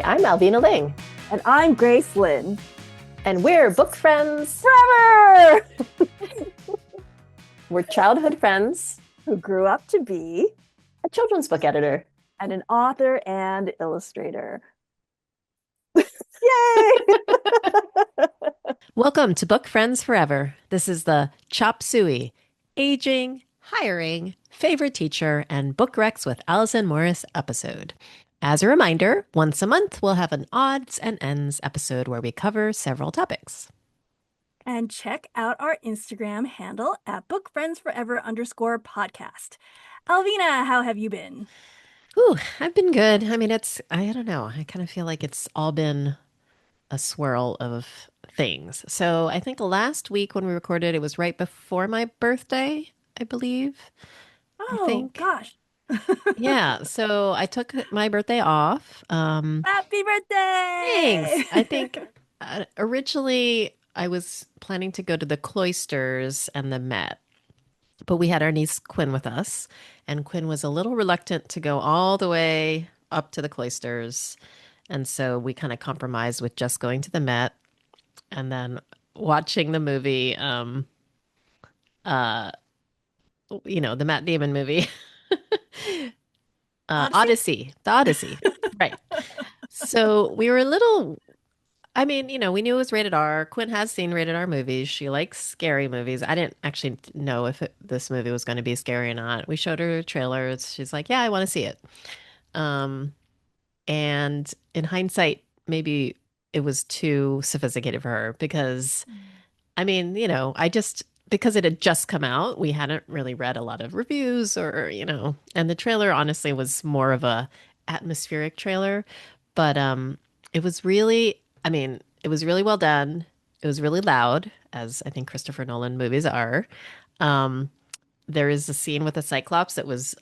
Hi, I'm Alvina Ling. And I'm Grace Lin. And we're book friends. Forever! We're childhood friends Who grew up to be a children's book editor. and an author and illustrator. Yay! Welcome to Book Friends Forever. This is the Chop Suey, Aging, Hiring, Favorite Teacher, and Book Recs with Alison Morris episode. As a reminder, once a month we'll have an odds and ends episode where we cover several topics. And check out our Instagram handle at bookfriendsforever_podcast. Alvina, how have you been? Ooh, I've been good. I mean, I don't know. I kind of feel like it's all been a swirl of things. So I think last week when we recorded, it was right before my birthday, I believe. Oh, gosh. Yeah. So I took my birthday off. Happy birthday! Thanks. I think originally I was planning to go to the cloisters and the Met, but we had our niece Quinn with us, and Quinn was a little reluctant to go all the way up to the cloisters. And so we kind of compromised with just going to the Met and then watching the movie, the Matt Damon movie, Odyssey, the Odyssey. Right. So we were a little, we knew it was rated R. Quinn has seen rated R movies. She likes scary movies. I didn't actually know if this movie was going to be scary or not. We showed her trailers. She's like, yeah, I want to see it. And in hindsight, maybe it was too sophisticated for her because, because it had just come out, we hadn't really read a lot of reviews and the trailer honestly was more of a atmospheric trailer, but it was really, it was really well done. It was really loud, as I think Christopher Nolan movies are. There is a scene with a Cyclops that was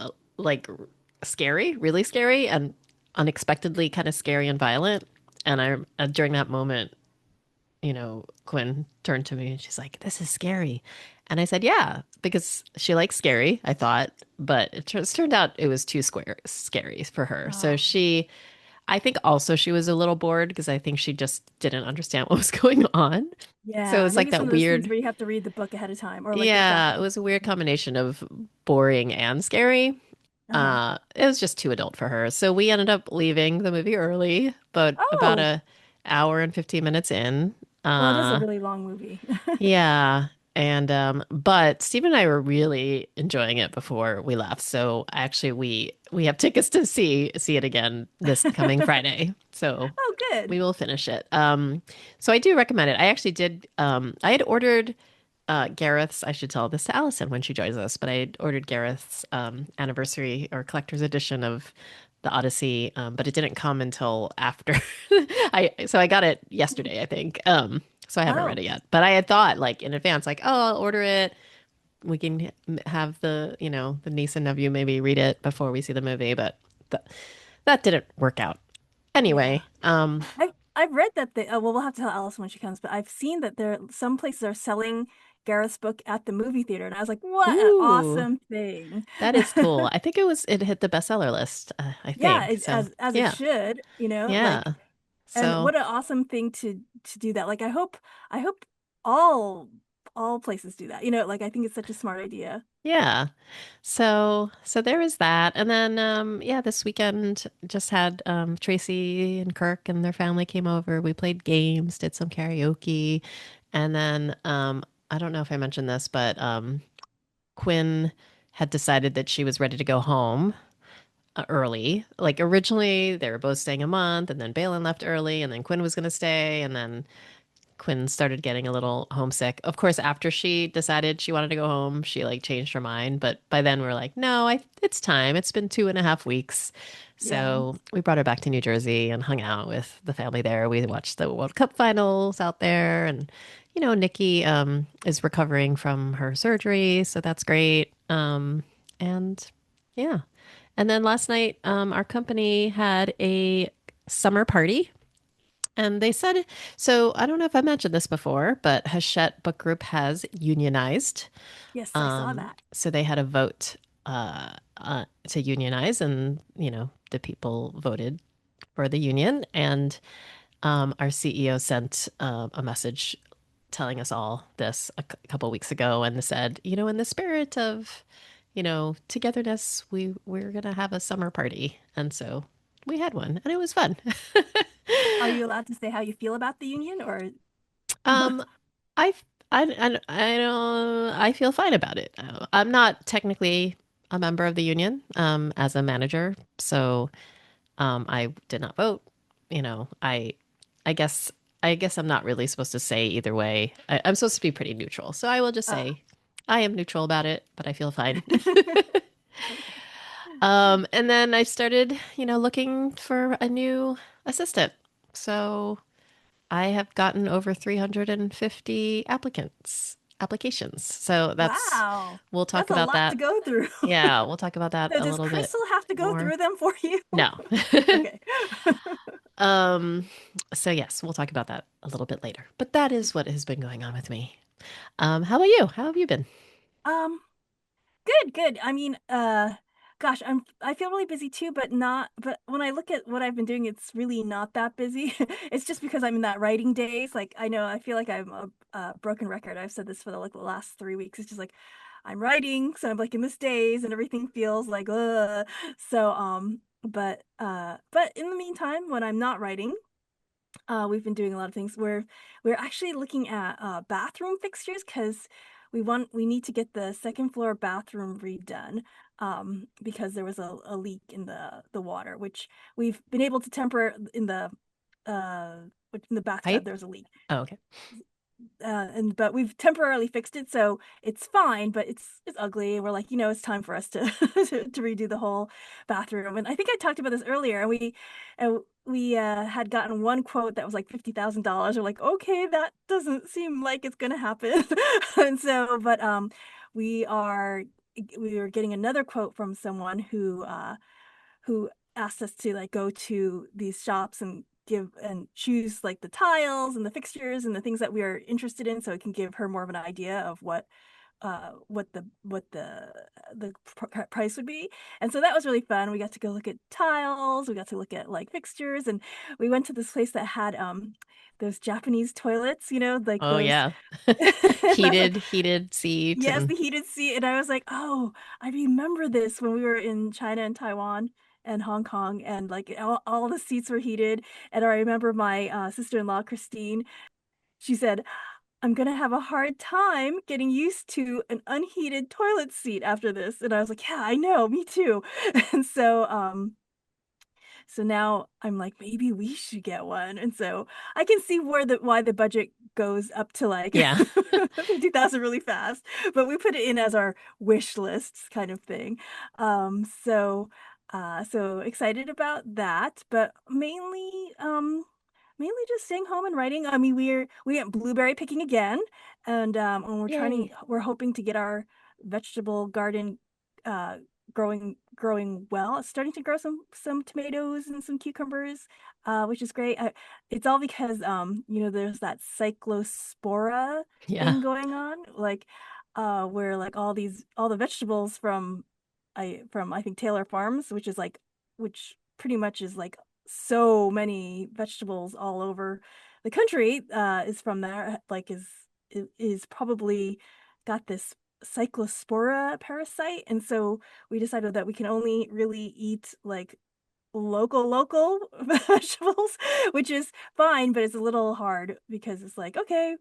scary, really scary, and unexpectedly kind of scary and violent. And during that moment, Quinn turned to me and she's like, "This is scary." And I said, "Yeah," because she likes scary, I thought, but it turned out it was too scary for her. So I think also she was a little bored because I think she just didn't understand what was going on. So Yeah, it's like maybe some that of those things weird, where you have to read the book ahead of time or yeah, it was a weird combination of boring and scary. It was just too adult for her. So we ended up leaving the movie early, but about Oh, a hour and 15 minutes in. well, it is a really long movie. Yeah. And but Steve and I were really enjoying it before we left. So actually we have tickets to see it again this coming Friday. So Oh, good. we will finish it. So I do recommend it. I actually did I had ordered Gareth's, I should tell this to Allison when she joins us, but I had ordered Gareth's anniversary or collector's edition of the Odyssey, but it didn't come until after. So I got it yesterday, I think. So I haven't read Oh, it yet, but I had thought like in advance, like, oh, I'll order it. We can have the niece and nephew maybe read it before we see the movie, but that didn't work out. yeah. Anyway, I've read that well, we'll have to tell Alice when she comes, but I've seen that some places are selling Gareth's book at the movie theater, and I was like, what an ooh. awesome thing. That is cool. I think it hit the bestseller list, I Yeah, think. So, as it yeah. should, Yeah. and So, what an awesome thing to do that. Like I hope all all places do that. I think it's such a smart idea. yeah. So there was that. And then yeah, this weekend just had Tracy and Kirk and their family came over. We played games, did some karaoke, and then I don't know if I mentioned this, but Quinn had decided that she was ready to go home early. Like originally, they were both staying a month, and then Balin left early, and then Quinn was going to stay, and then Quinn started getting a little homesick. Of course, after she decided she wanted to go home, she like changed her mind. But by then, we're like, no, it's time. It's been 2.5 weeks. Yeah. So we brought her back to New Jersey and hung out with the family there. We watched the World Cup finals out there, and Nikki is recovering from her surgery, so that's great. And yeah, and then last night, our company had a summer party. And they said, so I don't know if I mentioned this before, but Hachette Book Group has unionized. Yes, I saw that. So they had a vote to unionize, and the people voted or the union, and our CEO sent a message telling us all this a couple weeks ago and said, in the spirit of, togetherness, we're gonna have a summer party, and so we had one, and it was fun. Are you allowed to say how you feel about the union or Um, I I don't I feel fine about it. I'm not technically a member of the union as a manager, so I did not vote. I guess I guess I'm not really supposed to say either way. I'm supposed to be pretty neutral, so I will just uh say I am neutral about it, but I feel fine. okay. And then I started, looking for a new assistant. So I have gotten over 350 applications. So Wow. we'll talk That's a about lot to that. go through. Yeah, we'll talk about that So a does little bit Crystal have to go more. through them for you? No. Okay. Um, so yes, we'll talk about that a little bit later. But that is what has been going on with me. How about you? How have you been? Um, Good, good. I mean, gosh, I feel really busy too, but not, but when I look at what I've been doing, it's really not that busy. It's just because I'm in that writing days. Like I know I feel like I'm a broken record. I've said this for the last 3 weeks. It's just like I'm writing, so I'm like in this days and everything feels like so but in the meantime, when I'm not writing, we've been doing a lot of things. We're actually looking at bathroom fixtures because we need to get the second floor bathroom redone because there was a leak in the water, which we've been able to temper uh in the bathtub. Pipe? There's a leak, Oh, okay. and but we've temporarily fixed it, so it's fine, but it's ugly. We're like, it's time for us to to redo the whole bathroom. And I think I talked about this earlier. We had gotten one quote that was like $50,000. We're like, okay, that doesn't seem like it's gonna happen. And so, but we are we were getting another quote from someone who asked us to like go to these shops and give and choose like the tiles and the fixtures and the things that we are interested in, so it can give her more of an idea of what the price would be. And so that was really fun. We got to go look at tiles, we got to look at like fixtures, and we went to this place that had those Japanese toilets, like Oh those. yeah. And I was like, Heated seat yes, and the heated seat. And I was like, oh, I remember this when we were in China and Taiwan and Hong Kong, and like all the seats were heated. And I remember my sister-in-law, Christine, she said, I'm gonna have a hard time getting used to an unheated toilet seat after this. And I was like, yeah, I know, me too. And so now I'm like, maybe we should get one. And so I can see why the budget goes up to like yeah. 50,000 really fast, but we put it in as our wish lists kind of thing. So excited about that, but mainly just staying home and writing. I mean, we went blueberry picking again, and Yay. we're hoping to get our vegetable garden uh growing well. It's starting to grow some tomatoes and some cucumbers, which is great. It's all because there's that cyclospora Yeah. thing going on, like where like all the vegetables from I think Taylor Farms, which pretty much is like so many vegetables all over the country, is from there. Like is probably got this cyclospora parasite, and so we decided that we can only really eat like local vegetables, which is fine, but it's a little hard because it's like, okay,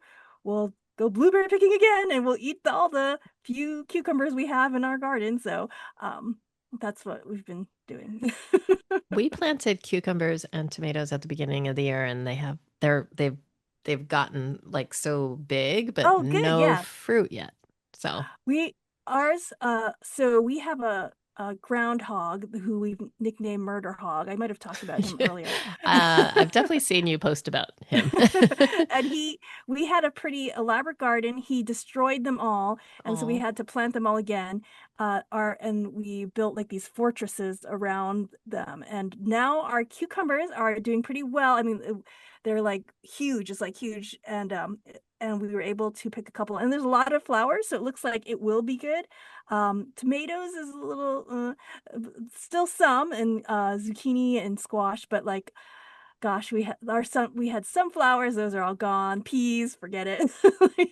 we'll go blueberry picking again and we'll eat all the few cucumbers we have in our garden. So um that's what we've been doing. We planted cucumbers and tomatoes at the beginning of the year, and they've gotten like so big, but Oh, good. no Yeah. fruit yet. So We ours so we have a groundhog who we've nicknamed Murder Hog. I might have talked about him earlier. I've definitely seen you post about him. And we had a pretty elaborate garden. He destroyed them all, and so we Oh, had to plant them all again. And we built like these fortresses around them. And now our cucumbers are doing pretty well. I mean, they're like huge. It's like huge, and and we were able to pick a couple. And there's a lot of flowers, so it looks like it will be good. Tomatoes is a little still some, and zucchini and squash, but like gosh, we had sunflowers, those are all gone. Peas, forget it.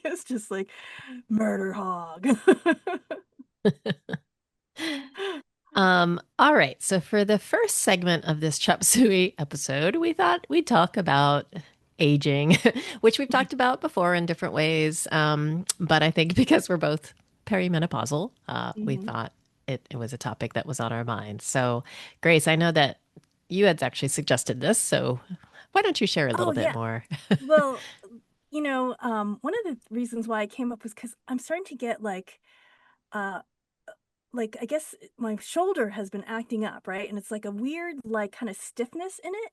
It's just like murder hog. All right. So for the first segment of this Chop Suey episode, we thought we'd talk about aging, which we've talked about before in different ways. But I think because we're both perimenopausal, we Mhm. thought it was a topic that was on our minds. So, Grace, I know that you had actually suggested this, so why don't you share a Oh little bit yeah. more? Well, one of the reasons why I came up was because I'm starting to get uh like I guess my shoulder has been acting up, right? And it's like a weird like kind of stiffness in it.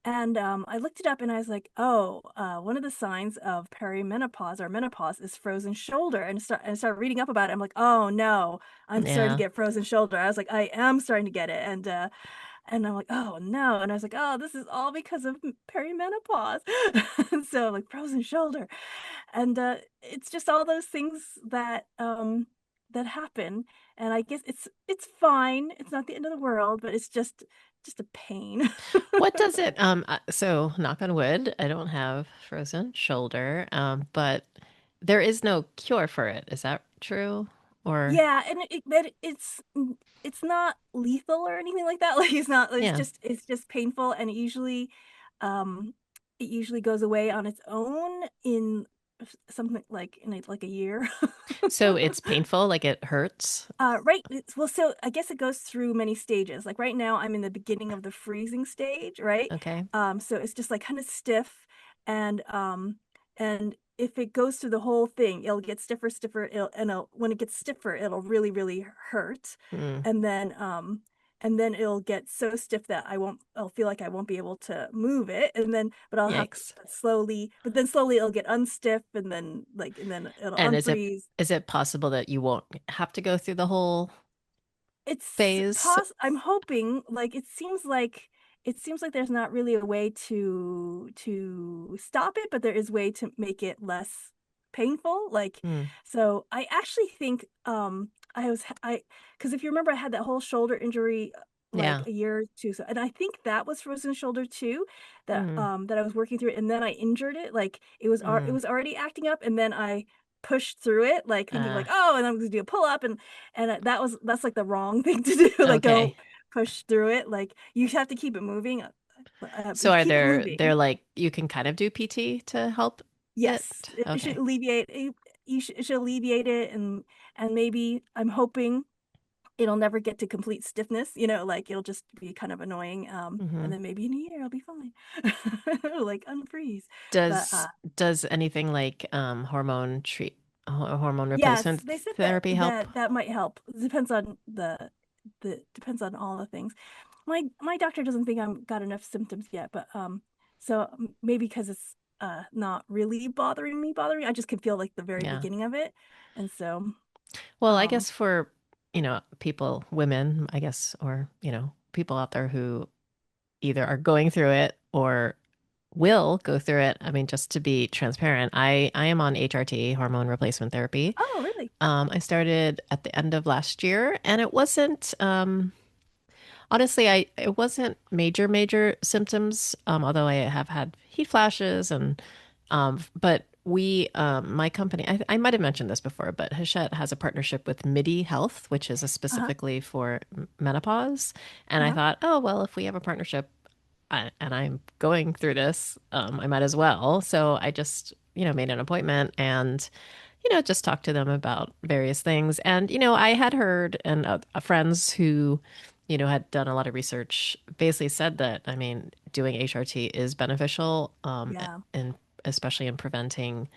And I looked it up and I was like, oh, one of the signs of perimenopause or menopause is frozen shoulder. And I started reading up about it. I'm like, oh no, I'm starting to Yeah. get frozen shoulder. I was like, I am starting to get it. And I'm like, oh no. And I was like, oh, this is all because of perimenopause. And so like frozen shoulder. And it's just all those things that happen. And I guess it's fine. It's not the end of the world, but it's just a pain. What does it, so knock on wood, I don't have frozen shoulder, but there is no cure for it. Is that true? Or, Yeah, and but it's not lethal or anything like that. Like it's not. yeah. It's just painful, and um, it usually goes away on its own in something like like a year. So it's painful, like it hurts. Right. Well, so I guess it goes through many stages. Like right now, I'm in the beginning of the freezing stage, right? Okay. So it's just like kind of stiff, and if it goes through the whole thing, it'll get stiffer, stiffer. When it gets stiffer, it'll really, really hurt, Mm, and then it'll get so stiff that I'll feel like I won't be able to move it, but I'll have to yikes. but then slowly it'll get unstiff, and then it'll And unfreeze. is it possible that you won't have to go through the whole It's phase? I'm hoping, like it seems like there's not really a way to stop it, but there is a way to make it less painful. Like, Mm, so I actually think I because if you remember I had that whole shoulder injury like yeah. a year or two, so and I think that was frozen shoulder too, Mm, that I was working through, and then I injured it. Like it mm, was already acting up, and then I pushed through it, like thinking uh, like, oh, and I'm gonna do a pull up, and that's like the wrong thing to do. Like okay. don't push through it. Like you have to keep it moving. So are Keep it there moving. like you can kind of do PT to help it? Yes, it should Okay. alleviate. It should alleviate it, and maybe I'm hoping it'll never get to complete stiffness. Like it'll just be kind of annoying. Hmm. And then maybe in a year I'll be fine. Like unfreeze. But Does does anything like hormone yes, replacement they said that therapy help? that might help. It depends on the depends on all the things. My doctor doesn't think I'm got enough symptoms yet, but so maybe because it's not really bothering me, I just can feel like the very Yeah. beginning of it, and so Well, I um guess for, people, women, I guess, or, people out there who either are going through it or will go through it. I mean, just to be transparent, I am on HRT, hormone replacement therapy. oh really? I started at the end of last year, and it wasn't honestly, it wasn't major symptoms, although I have had heat flashes and but my company, I might have mentioned this before, but Hachette has a partnership with MIDI Health, which is a Uh-huh. specifically for menopause. And I Uh-huh. thought, oh, well, if we have a partnership and I'm going through this, I might as well. So I just, made an appointment and just talk to them about various things. And, I had heard and friends who, had done a lot of research basically said that, I mean, doing HRT is beneficial, Yeah. and especially in preventing,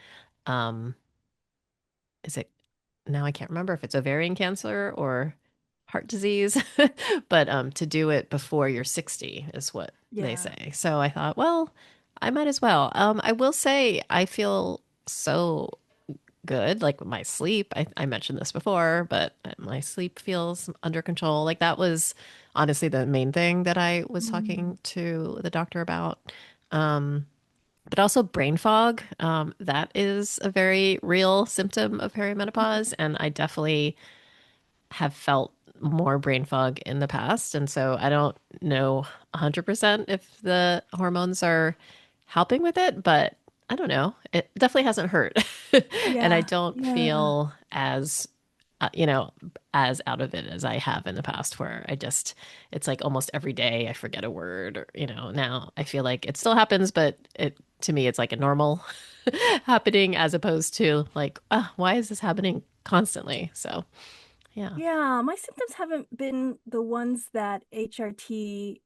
um, is it now I can't remember if it's ovarian cancer or heart disease, but to do it before you're 60 is what they Yeah. say. So I thought, well, I might as well. I will say I feel so good. Like my sleep, I mentioned this before, but my sleep feels under control. Like that was honestly the main thing that I was Mm. talking to the doctor about. Um, but also brain fog. That is a very real symptom of perimenopause, and I definitely have felt more brain fog in the past. And so I don't know 100% if the hormones are helping with it, but I don't know. It definitely hasn't hurt. And I Yeah, don't yeah. feel as, you know, as out of it as I have in the past, where it's like almost every day I forget a word, or, now I feel like it still happens, but to me, it's like a normal happening as opposed to like, why is this happening constantly? So, yeah. Yeah, my symptoms haven't been the ones that HRT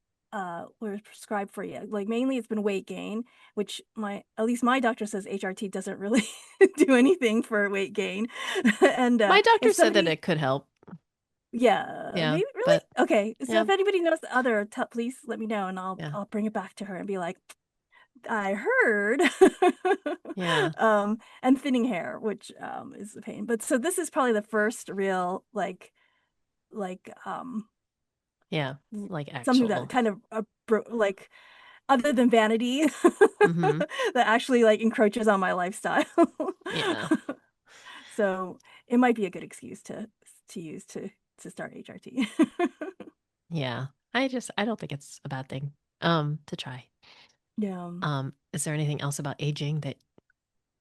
were prescribed for yet. Like mainly it's been weight gain, which my at least my doctor says HRT doesn't really do anything for weight gain. And My if doctor said that somebody it could help. yeah, Yeah, maybe really? but Okay. So yeah, if anybody knows the other, please let me know and yeah, I'll bring it back to her and be like, I heard. yeah, And thinning hair, which is a pain. But so this is probably the first real like yeah, like something that actual. kind of like other than vanity Mm-hmm. that actually like encroaches on my lifestyle. Yeah, So it might be a good excuse to use to start HRT. yeah. I don't think it's a bad thing to try. Yeah. Is there anything else about aging that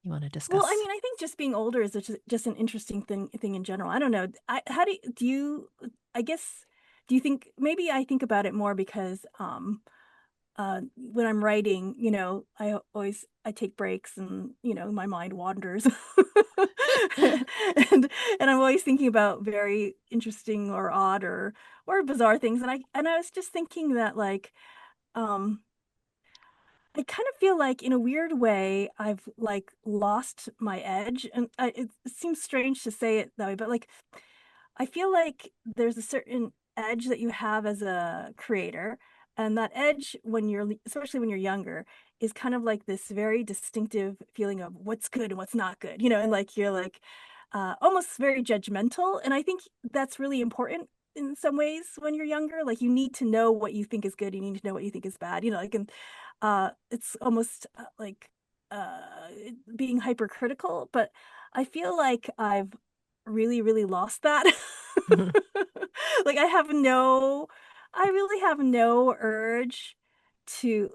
you want to Well, I discuss? mean, I think just being older is just an interesting thing in general. I don't know. How do you I guess do you think maybe I think about it more because when I'm writing, I take breaks and my mind wanders. and and I'm always thinking about very interesting or odd or bizarre things. And I was just thinking that like um I kind of feel like in a weird way I've like lost my edge. And it seems strange to say it that way, but like I feel like there's a certain edge that you have as a creator, and that edge when especially when you're younger, is kind of like this very distinctive feeling of what's good and what's not good, and like you're like almost very judgmental. And I think that's really important in some ways when you're younger. Like you need to know what you think is good, you need to know what you think is bad, like, and it's almost like uh being hypercritical. But I feel like I've really, really lost that. Like I really have no urge to.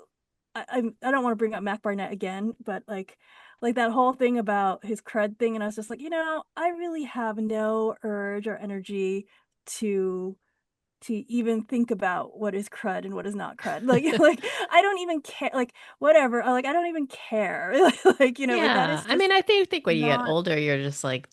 I don't want to bring up Mac Barnett again, but like that whole thing about his cred thing, and I was just like, I really have no urge or energy to even think about what is crud and what is not crud. Like I don't even care. Like whatever. Like I don't even care. Like that Yeah, is I just mean, I think when you get not. older, you're just like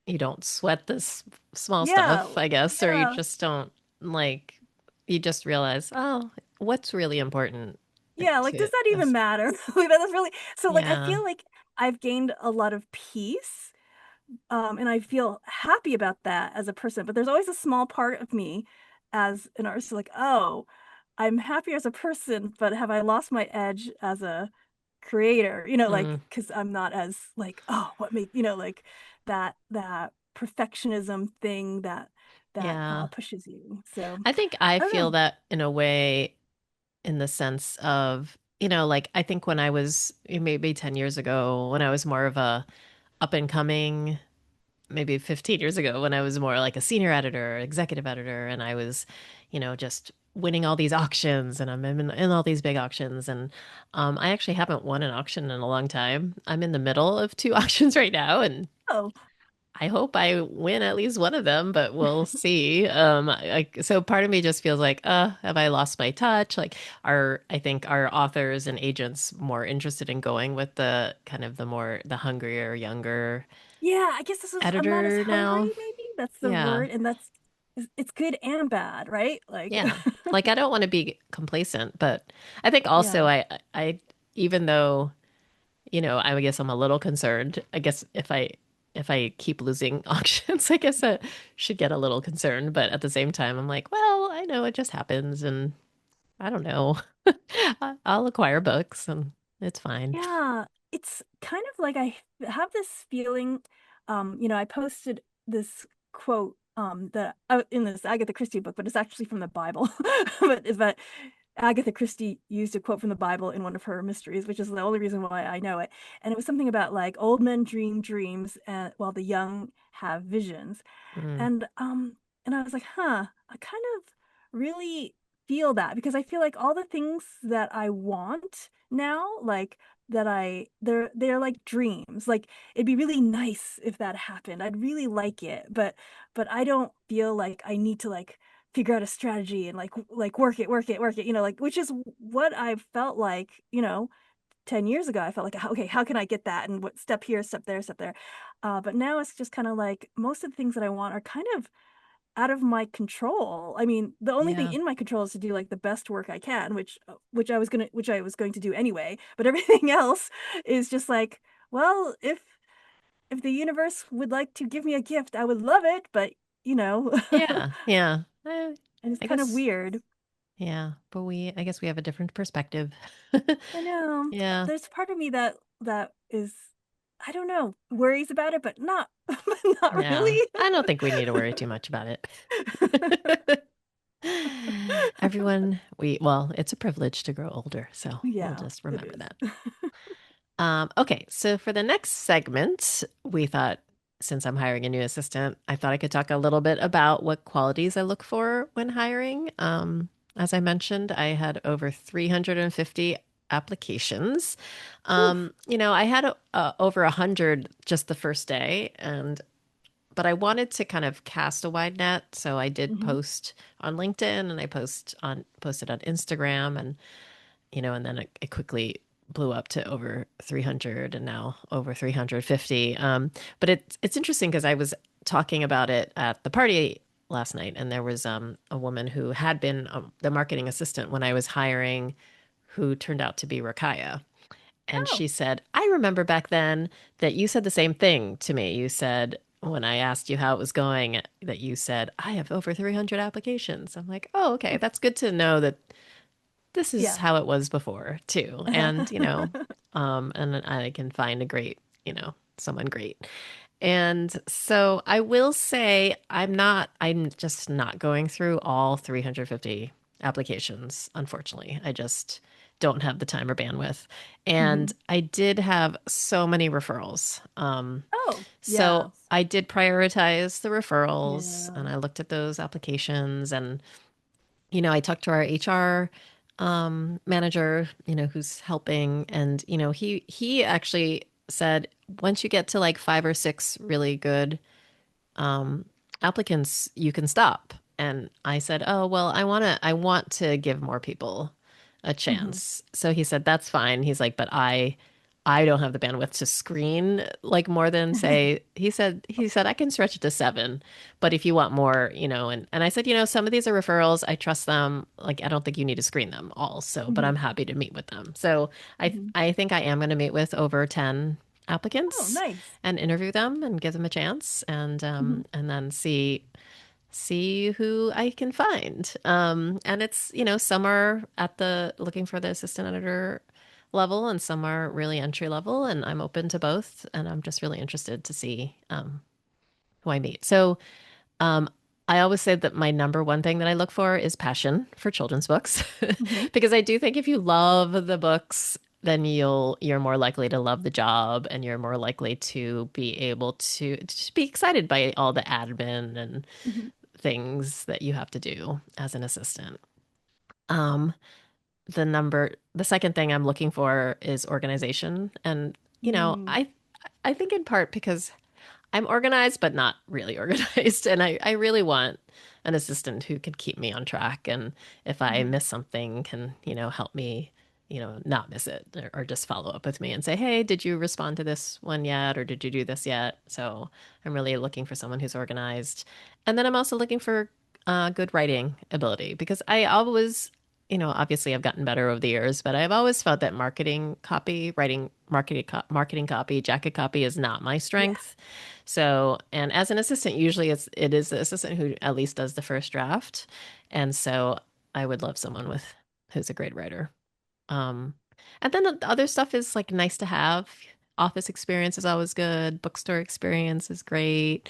you don't sweat this small Yeah, stuff, I guess, or you yeah. just don't like you just realize, oh, what's really important Yeah, like, to does that even us. matter? Like, that's really so, like, I Yeah. feel like I've gained a lot of peace, and I feel happy about that as a person, but there's always a small part of me as an artist, like, "Oh, I'm happier as a person, but have I lost my edge as a creator?" Like, Mm, because 'cause I'm not as, like, "Oh, what make" like, that perfectionism thing that yeah. pushes you, so, I think I I don't feel know. that in a way, in the sense of, like I think when I was maybe 10 years ago, when I was more of a up and coming, maybe 15 years ago, when I was more like a senior editor, executive editor, and I was, just winning all these auctions, and I'm in all these big auctions. And I actually haven't won an auction in a long time. I'm in the middle of two auctions right now, and Oh, I hope I win at least one of them, but we'll see. So part of me just feels like, have I lost my touch? Like, I think our authors and agents more interested in going with the kind of the hungrier, younger yeah, I guess this is I'm not as editor hungry, now? maybe. That's the Yeah. word. And it's good and bad, right? Like Yeah. Like I don't want to be complacent, but I think also yeah. even though, I guess I'm a little concerned. I guess if I keep losing auctions, I guess I should get a little concerned, but at the same time I'm like, well, I know it just happens and I don't know. I'll acquire books and it's fine. Yeah, it's kind of like I have this feeling, I posted this quote that in this Agatha Christie book, but it's actually from the Bible. But Agatha Christie used a quote from the Bible in one of her mysteries, which is the only reason why I know it. And it was something about like old men dream dreams while the young have visions. Mm, And and I was like, huh, I kind of really feel that because I feel like all the things that I want now, like they're like dreams. Like it'd be really nice if that happened. I'd really like it, but I don't feel like I need to like figure out a strategy and like work it, like which is what I felt like, 10 years ago. I felt like, okay, how can I get that? And what step here, step there, step there. But now it's just kind of like most of the things that I want are kind of out of my control. I mean, the only thing yeah. in my control is to do like the best work I can, which I was going to do anyway. But everything else is just like, well, if the universe would like to give me a gift, I would love it, but you know, Yeah. Yeah. and it's I kind of guess, weird. yeah, but I guess we have a different perspective. I know. Yeah. There's part of me that is, I don't know, worries about it, but not not Yeah. really. I don't think we need to worry too much about it. Everyone, well, it's a privilege to grow older, so we'll Yeah, just it remember is. that. Okay, so for the next segment, we thought since I'm hiring a new assistant, I thought I could talk a little bit about what qualities I look for when hiring. As I mentioned, I had over 350 applications. Oof. I had over 100 just the first day, and but I wanted to kind of cast a wide net, so I did Hmm. post on LinkedIn and I posted on Instagram, and and then it quickly blew up to over 300 and now over 350. But it's interesting because I was talking about it at the party last night, and there was a woman who had been the marketing assistant when I was hiring, who turned out to be Rakaya. And Oh. she said, I remember back then that you said the same thing to me. You said, when I asked you how it was going, that you said, I have over 300 applications. I'm like, oh, okay. That's good to know that this is Yeah. how it was before too. And, and I can find a great, someone great. And so I will say I'm just not going through all 350 applications, unfortunately. I just don't have the time or bandwidth. And Hmm. I did have so many referrals. Oh, So yeah. I did prioritize the referrals Yeah. and I looked at those applications, and I talked to our HR manager, who's helping, and he actually said once you get to like five or six really good um, applicants, you can stop. And I said, oh well, I want to give more people a Hmm. chance. So he said that's fine. He's like, but I don't have the bandwidth to screen like more than say, he said I can stretch it to seven, but if you want more, and I said, some of these are referrals. I trust them. Like I don't think you need to screen them all. So, but Hmm. I'm happy to meet with them. So I Hmm. I think I am going to meet with over 10 Oh, applicants nice. and interview them and give them a chance, and Hmm. then see who I can find. And it's, some are at the looking for the assistant editor level and some are really entry level, and I'm open to both, and I'm just really interested to see who I meet. So, um, I always say that my number one thing that I look for is passion for children's books, Hmm. because I do think if you love the books, then you're more likely to love the job, and you're more likely to be able to just be excited by all the admin and Hmm. things that you have to do as an assistant. Um, the second thing I'm looking for is organization, and Mm. I think in part because I'm organized, but not really organized. And I really want an assistant who can keep me on track. And if I Hmm. miss something, can, help me, not miss it, or just follow up with me and say, hey, did you respond to this one yet? Or did you do this yet? So I'm really looking for someone who's organized. And then I'm also looking for good writing ability, because I always, obviously I've gotten better over the years, but I've always felt that writing marketing copy, jacket copy is not my Yeah. strength. So, and as an assistant, usually it is the assistant who at least does the first draft. And so I would love someone who's a great writer. Um, and then the other stuff is like nice to have. Office experience is always good. Bookstore experience is great.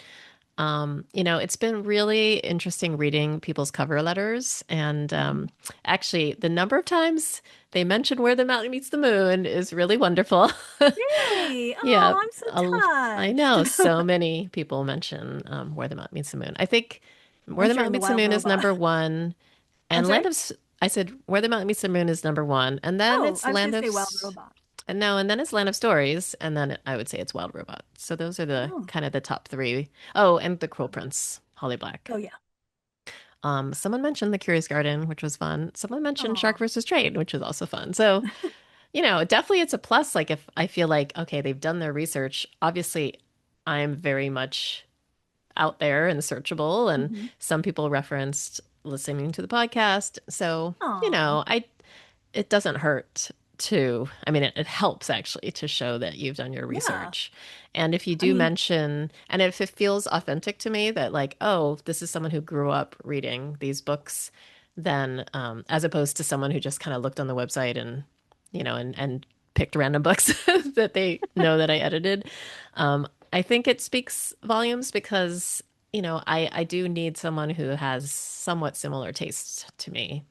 It's been really interesting reading people's cover letters. And Mhm. actually, the number of times they mention where the mountain meets the moon is really wonderful. Really? Yeah, Oh, I'm so a- I touched. know so many people mention where the mountain meets the moon. I think where I'm the sure in mountain the meets the Wild moon is Robot. number one, I'm and sorry? I said where the mountain meets the moon is number one, and then Oh, it's I was going Land to of say Wild Robot. and no, and then it's Land of Stories, and then I would say it's Wild Robot. So those are the Oh, kind of the top three. Oh, and The Cruel Prince, Holly Black. oh yeah. Someone mentioned The Curious Garden, which was fun. Someone mentioned Shark Oh, versus Trade, which was also fun. So, definitely it's a plus. Like if I feel like, okay, they've done their research, obviously I'm very much out there and searchable. And hmm. some people referenced listening to the podcast. So, Oh, it doesn't hurt to, I mean, it helps actually to show that you've done your yeah. research. And if you I do mean, mention, and if it feels authentic to me that, like, oh, this is someone who grew up reading these books, then as opposed to someone who just kind of looked on the website and, and picked random books that they know that I edited, I think it speaks volumes because, I do need someone who has somewhat similar tastes to me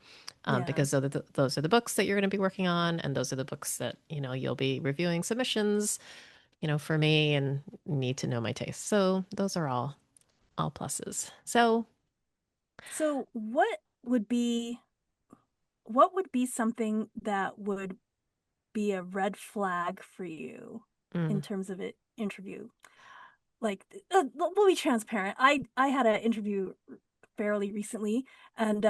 yeah. because those are the books that you're going to be working on, and those are the books that you'll be reviewing submissions, for me, and need to know my taste. So those are all pluses. So, So what would be something that would be a red flag for you in mm. terms of an interview? Like, we'll be transparent. I had an interview fairly recently, and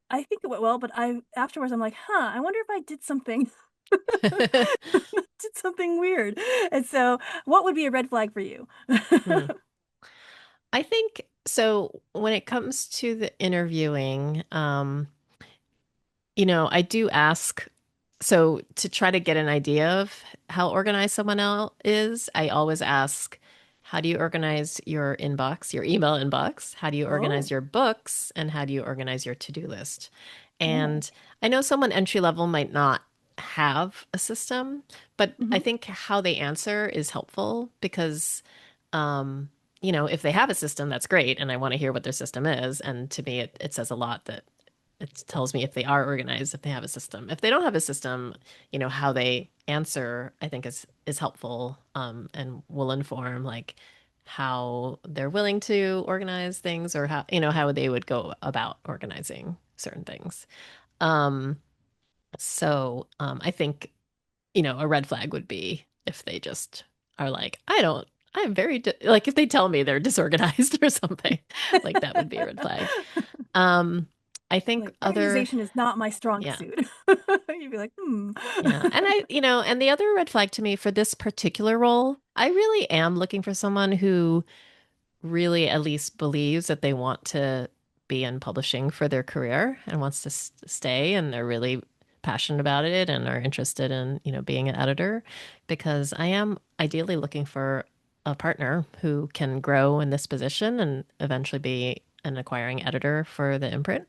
I think it went well, but I afterwards I'm like, I wonder if I did something did something weird. And so, what would be a red flag for you? Mm. I think so. When it comes to the interviewing, I do ask. So to try to get an idea of how organized someone else is, I always ask, how do you organize your inbox, your email inbox? How do you organize Oh, your books? And how do you organize your to-do list? oh, And I know someone entry level might not have a system, but I hmm, think how they answer is helpful because, if they have a system, that's great. And I want to hear what their system is. And to me, it says a lot that it tells me if they are organized, if they have a system. If they don't have a system, how they answer, I think is helpful, and will inform like how they're willing to organize things or how they would go about organizing certain things. Um, I think, a red flag would be if they just are like, I'm like if they tell me they're disorganized or something, like that would be a red flag. Um, I think like other, organization is not my strong yeah, suit. You'd be like, hmm. yeah. And and the other red flag to me for this particular role, I really am looking for someone who really at least believes that they want to be in publishing for their career and wants to stay, and they're really passionate about it and are interested in, being an editor, because I am ideally looking for a partner who can grow in this position and eventually be an acquiring editor for the imprint.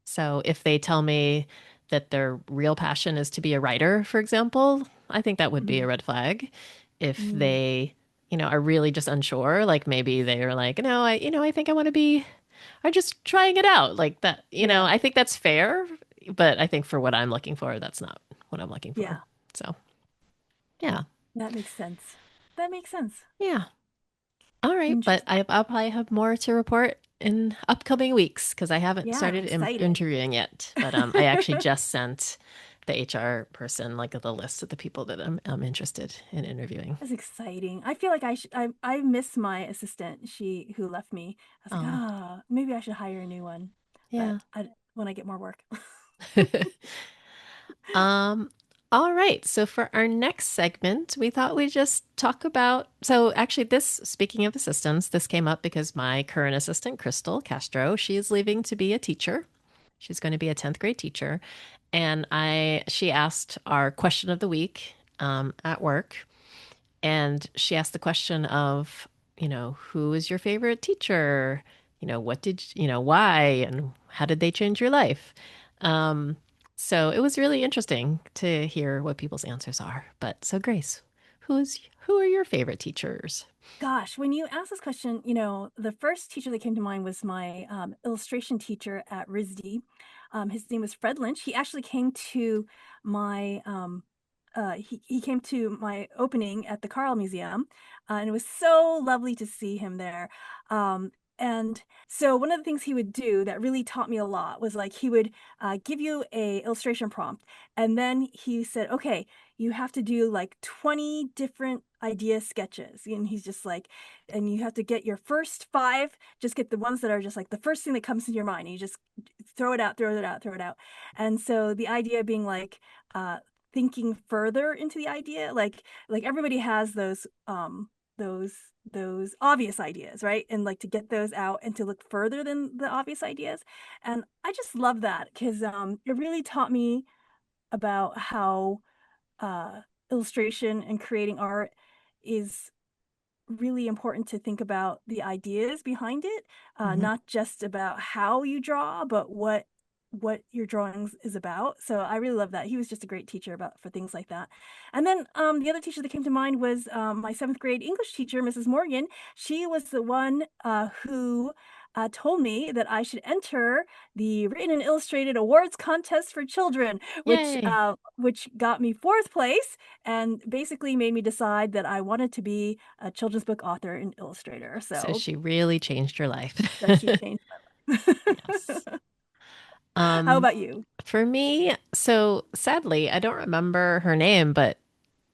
So if they tell me that their real passion is to be a writer, for example, I think that would be a Mhm. red flag. If Mm, they, are really just unsure, like maybe they're like, no, I think I want to be, I'm just trying it out like that. yeah, I think that's fair, but I think for what I'm looking for, that's not what I'm looking for. yeah, So, yeah. that makes sense. That makes sense. Yeah. All right, but Interesting. I'll probably have more to report in upcoming weeks because I haven't Yeah, I'm started excited. interviewing yet. But I actually just sent the HR person like the list of the people that I'm interested in interviewing. That's exciting. I feel like I miss my assistant, she who left me. I was like, Oh, maybe I should hire a new one. But yeah. when I get more work. Um, all right. So for our next segment, we thought we'd just talk about. So actually, speaking of assistants, this came up because my current assistant, Crystal Castro, she is leaving to be a teacher. She's going to be a 10th grade teacher. And she asked our question of the week at work. And she asked the question of, who is your favorite teacher? Why and how did they change your life? Um, so it was really interesting to hear what people's answers are. But so Grace, who are your favorite teachers? Gosh, when you ask this question, the first teacher that came to mind was my illustration teacher at RISD. His name was Fred Lynch. He actually came to my he came to my opening at the Carl Museum, and it was so lovely to see him there. And so one of the things he would do that really taught me a lot was like he would give you a illustration prompt, and then he said, "Okay, you have to do like 20 different idea sketches." And he's just like, and you have to get your first five, just get the ones that are just like the first thing that comes into your mind. And you just throw it out, throw it out, throw it out. And so the idea being like thinking further into the idea, like everybody has those those obvious ideas, right? And like to get those out and to look further than the obvious ideas. And I just love that because it really taught me about how uh, illustration and creating art is really important to think about the ideas behind it, Mhm. not just about how you draw, but what your drawings is about. So I really love that. He was just a great teacher about for things like that. And then the other teacher that came to mind was my seventh grade English teacher, Mrs. Morgan. She was the one who told me that I should enter the written and illustrated awards contest for children, Yay. which got me fourth place and basically made me decide that I wanted to be a children's book author and illustrator. So So, she really changed your life. so she changed my life. Yes. How Um, about you? for me, so sadly, I don't remember her name, but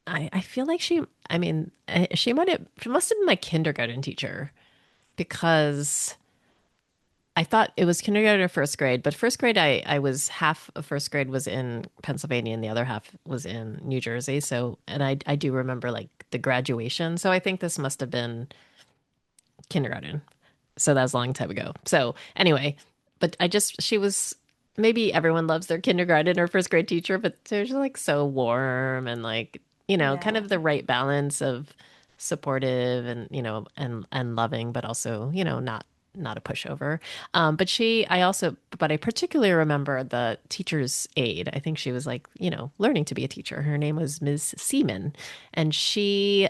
I feel like I mean, she must have been my kindergarten teacher because I thought it was kindergarten or first grade, but first grade, I was half of first grade was in Pennsylvania and the other half was in New Jersey. So, and I do remember like the graduation. So I think this must have been kindergarten. So that was a long time ago. So anyway, but she was, maybe everyone loves their kindergarten or first grade teacher, but they're just like so warm and like, kind Yeah. of the right balance of supportive and, and loving, but also, not a pushover. But I particularly remember the teacher's aide. I think she was like, learning to be a teacher. Her name was Ms. Seaman. And she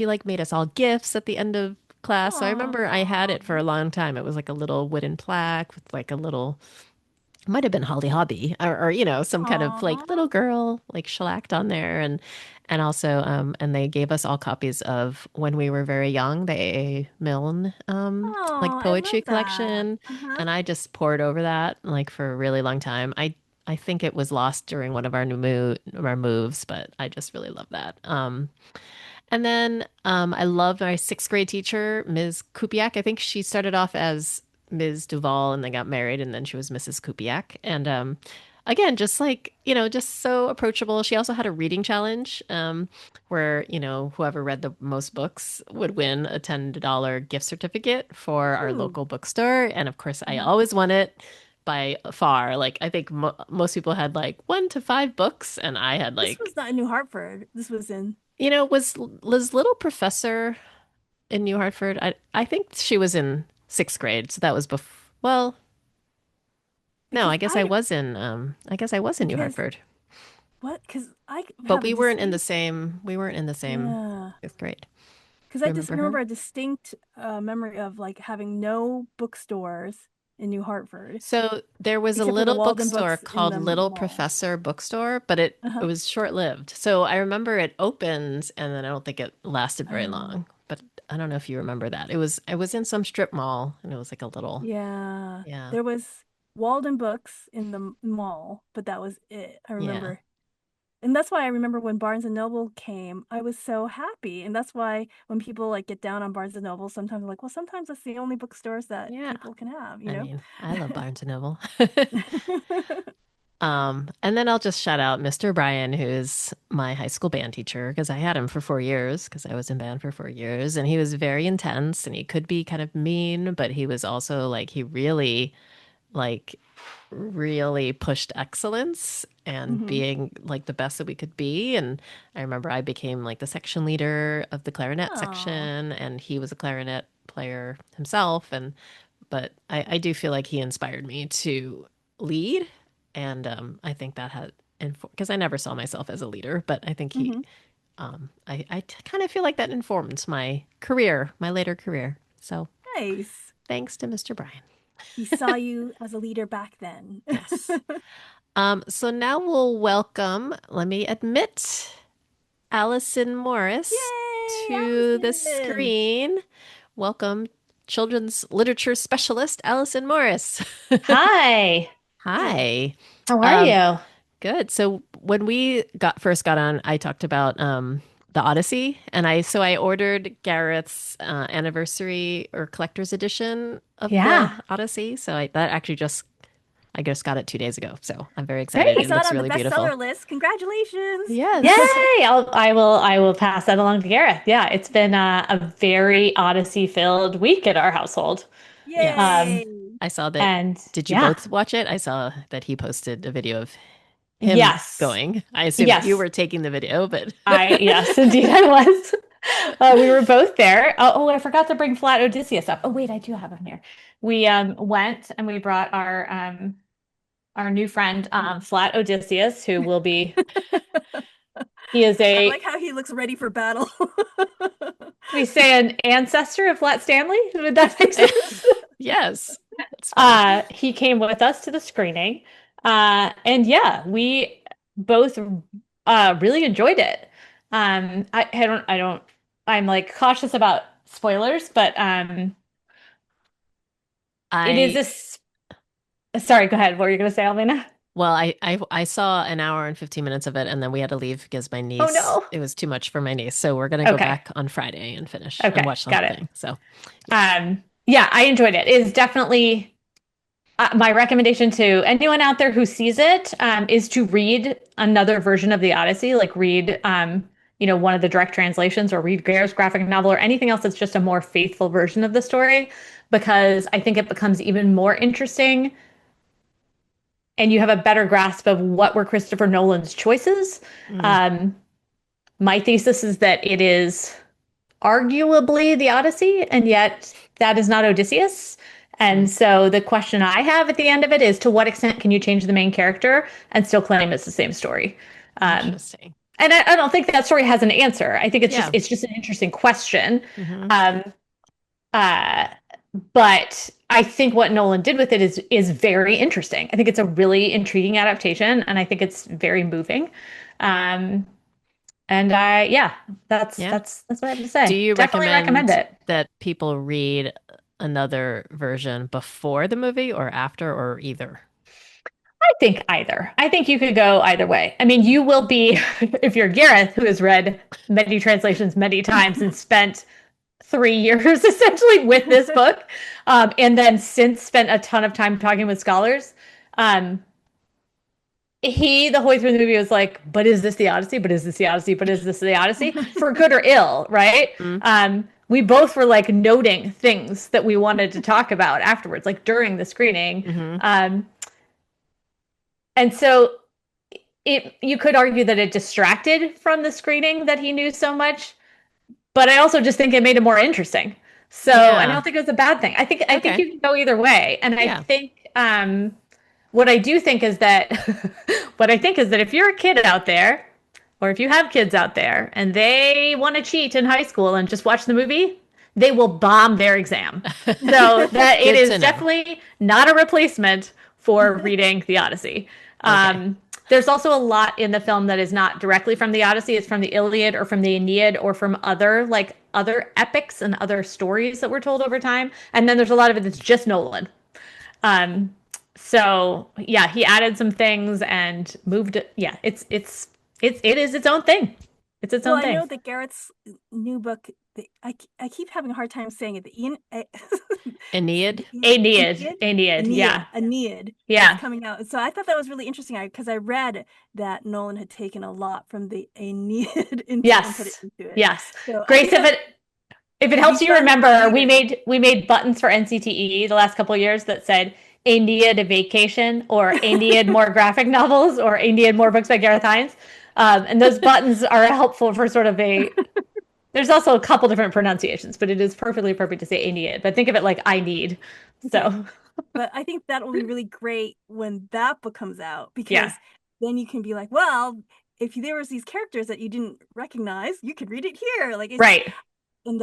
like made us all gifts at the end of class. So I remember I had Aw. it for a long time. It was like a little wooden plaque with like a little, it might have been Holly Hobby or some kind of like Aw. little girl like shellacked on there. And also, and they gave us all copies of When We Were Very Young, the A. Milne, like Oh, I poetry love that. collection. Uh-huh. And I just poured over that like for a really long time. I think it was lost during one of our moves, but I just really love that. And then I loved my sixth grade teacher, Ms. Kupiak. I think she started off as Ms. Duval and then got married, and then she was Mrs. Kupiak. And again, just like, just so approachable. She also had a reading challenge where, whoever read the most books would win a $10 gift certificate for our Ooh. local bookstore. And of course, I Uh-huh. always won it by far. Like, I think most people had like 1 to 5 books, and I had This like was not in New Hartford. This was in was Little Professor in New Hartford? I think she was in sixth grade, so that was before. Well, no, because I guess I was in New because Hartford, what? Because I but have a we weren't in the distinct same we weren't in the same yeah. fifth grade. Because Do I you just remember her? remember a distinct memory of like having no bookstores in New Hartford So there was a except for the little Walden bookstore Books in called the Little mall. Professor Bookstore, but it Uh-huh. was short-lived. So I remember it opened and then I don't think it lasted very Oh, long. But I don't know if you remember that. It was in some strip mall and it was like a little, yeah. yeah. There was Walden Books in the mall, but that was it. I Yeah. remember. And that's why I remember when Barnes and Noble came, I was so happy. And that's why when people like get down on Barnes and Noble, sometimes I'm like, well, sometimes that's the only bookstores that Yeah. people can have, you I know? mean, I love Barnes and Noble. And then I'll just shout out Mr. Bryan, who's my high school band teacher, because I had him for 4 years, because I was in band for 4 years, and he was very intense and he could be kind of mean, but he was also like like really pushed excellence and Hmm. being like the best that we could be. And I remember I became like the section leader of the clarinet Oh. section, and he was a clarinet player himself. But I do feel like he inspired me to lead. And I think that had, because I never saw myself as a leader, but I think he Hmm. I kind of feel like that informed my career, my later career. So Nice. thanks to Mr. Brian. He saw you as a leader back then. Yes. So now we'll welcome, let me admit, Alison Morris Yay, to the Allison! screen. Welcome, children's literature specialist, Alison Morris. Hi, Hi. how are Um, you? Good. So when we first got on, I talked about the Odyssey, and I ordered Gareth's anniversary or collector's edition of the Yeah, Odyssey. That actually I just got it 2 days ago, so I'm very excited. I It great. saw it looks on the really beautiful. bestseller list. Congratulations! Yay! Yes. I will pass that along to Gareth. Yeah, it's been a very Odyssey filled week at our household. Yes. Um, Yay! I saw that. and Did you yeah, both watch it? I saw that he posted a video of him yes, going. I assume you yes, were taking the video, but yes, indeed I was. We were both there. I forgot to bring Flat Odysseus up. Oh wait, I do have him here. We went and we brought our new friend Flat Odysseus, who will be. He is I like a how he looks ready for battle. we say an ancestor of Flat Stanley. Would that make sense? yes, it's fun. He came with us to the screening. And yeah, we both really enjoyed it. I'm like cautious about spoilers, but it is I this. Sorry, go ahead. What were you going to say, Alvina? Well, I saw an hour and 15 minutes of it, and then we had to leave because my Oh niece, no. it was too much for my niece. So we're gonna go Okay. back on Friday and finish and Okay. watch the whole Got it. thing. So yes. Yeah, I enjoyed it. It is definitely my recommendation to anyone out there who sees it is to read another version of the Odyssey, like read, one of the direct translations or read Greer's graphic novel or anything else that's just a more faithful version of the story, because I think it becomes even more interesting and you have a better grasp of what were Christopher Nolan's choices. Mm, Um, my thesis is that it is arguably the Odyssey, and yet that is not Odysseus. And mm, so the question I have at the end of it is, to what extent can you change the main character and still claim it's the same story? Um, interesting. and I don't think that story has an answer. I think Yeah. it's just an interesting question. Hmm. Um, uh, but I think what Nolan did with it is very interesting. I think it's a really intriguing adaptation, and I think it's very moving. Um, and yeah, Yeah. that's what I have to Do say. you Definitely recommend recommend it. that people read another version before the movie or after or either? I think either. I think you could go either way. I mean, you will be, if you're Gareth, who has read many translations many times and spent 3 years essentially with this book, and then since spent a ton of time talking with scholars. Um, the whole way through the movie was like, but is this the Odyssey? But is this the Odyssey? But is this the Odyssey? For good or ill, right? Mm, We both were like noting things that we wanted to talk about afterwards, like during the screening. hmm. And so you could argue that it distracted from the screening that he knew so much, but I also just think it made it more interesting. So I Yeah. don't think it was a bad thing. I think Okay. you can go either way. And I Yeah. think what I do think is that what I think is that if you're a kid out there, or if you have kids out there and they want to cheat in high school and just watch the movie, they will bomb their exam. So that it Good to is know. definitely not a replacement for reading the Odyssey. Okay. There's also a lot in the film that is not directly from the Odyssey. It's from the Iliad or from the Aeneid or from other epics and other stories that were told over time. And then there's a lot of it that's just Nolan. Um, so yeah, he added some things and moved it. Yeah, it is its own thing. It's its Well, own I thing. know that Garrett's new book, I keep having a hard time saying it. Aeneid. Aeneid. Yeah, Aeneid yeah. is coming out. So I thought that was really interesting because I read that Nolan had taken a lot from the Aeneid and put it Yes, into it. yes. So I Grace, think if it be helps you fun remember, later. we made buttons for NCTE the last couple of years that said Aeneid a vacation or Aeneid more graphic novels or Aeneid more books by Gareth Hines. And those buttons are helpful for sort of a. There's also a couple different pronunciations, but it is perfectly appropriate to say Aeneid. But think of it like I need. So Okay. But I think that will be really great when that book comes out because yeah, then you can be like, well, if there was these characters that you didn't recognize, you could read it here. Like it's Right. and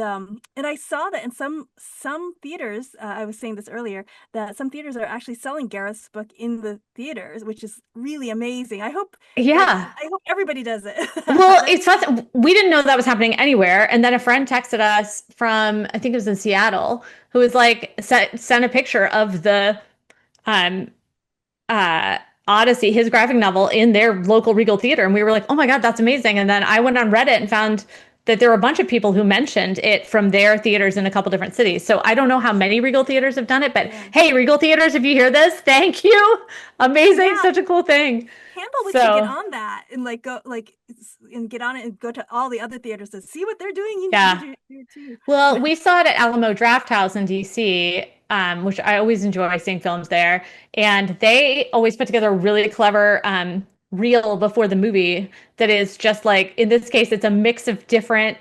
I saw that in some theaters. I was saying this earlier that some theaters are actually selling Gareth's book in the theaters, which is really amazing. Yeah. I hope everybody does it. Well, it's fun. We didn't know that was happening anywhere. And then a friend texted us from, I think it was in Seattle, who was like, sent a picture of the um Odyssey, his graphic novel, in their local Regal theater. And we were like, oh my God, that's amazing. And then I went on Reddit and found that there were a bunch of people who mentioned it from their theaters in a couple different cities. So I don't know how many Regal theaters have done it, but hey, Regal theaters, if you hear this, thank you. Amazing. Yeah. Such a cool thing. Campbell, we should get on that and like go and get on it and go to all the other theaters to see what they're doing. You need to do it too. Well, we saw it at Alamo Drafthouse in DC, which I always enjoy seeing films there. And they always put together a really clever reel before the movie that is just like, in this case, it's a mix of different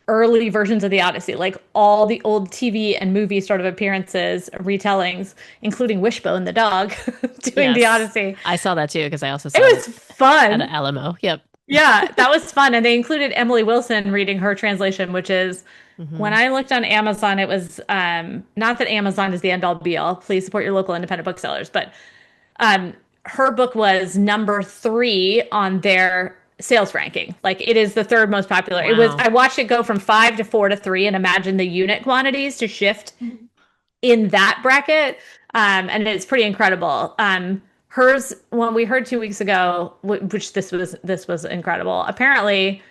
early versions of the Odyssey, like all the old TV and movie sort of appearances, retellings, including Wishbone the dog doing the Odyssey. I saw that too because I also saw it was fun at Alamo. Yep. Yeah, that was fun. And they included Emily Wilson reading her translation, which is when I looked on Amazon, it was not that Amazon is the end all be all. Please support your local independent booksellers. But her book was number 3 on their sales ranking. Like it is the 3rd most popular. Wow. It was, I watched it go from 5 to 4 to 3 and imagine the unit quantities to shift in that bracket. And it's pretty incredible. Hers, when we heard 2 weeks ago, which this was incredible. Apparently,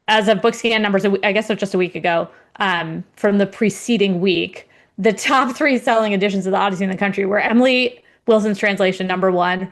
as of BookScan numbers, I guess it was just a week ago, from the preceding week, the top 3 selling editions of the Odyssey in the country were Emily Wilson's translation, number 1,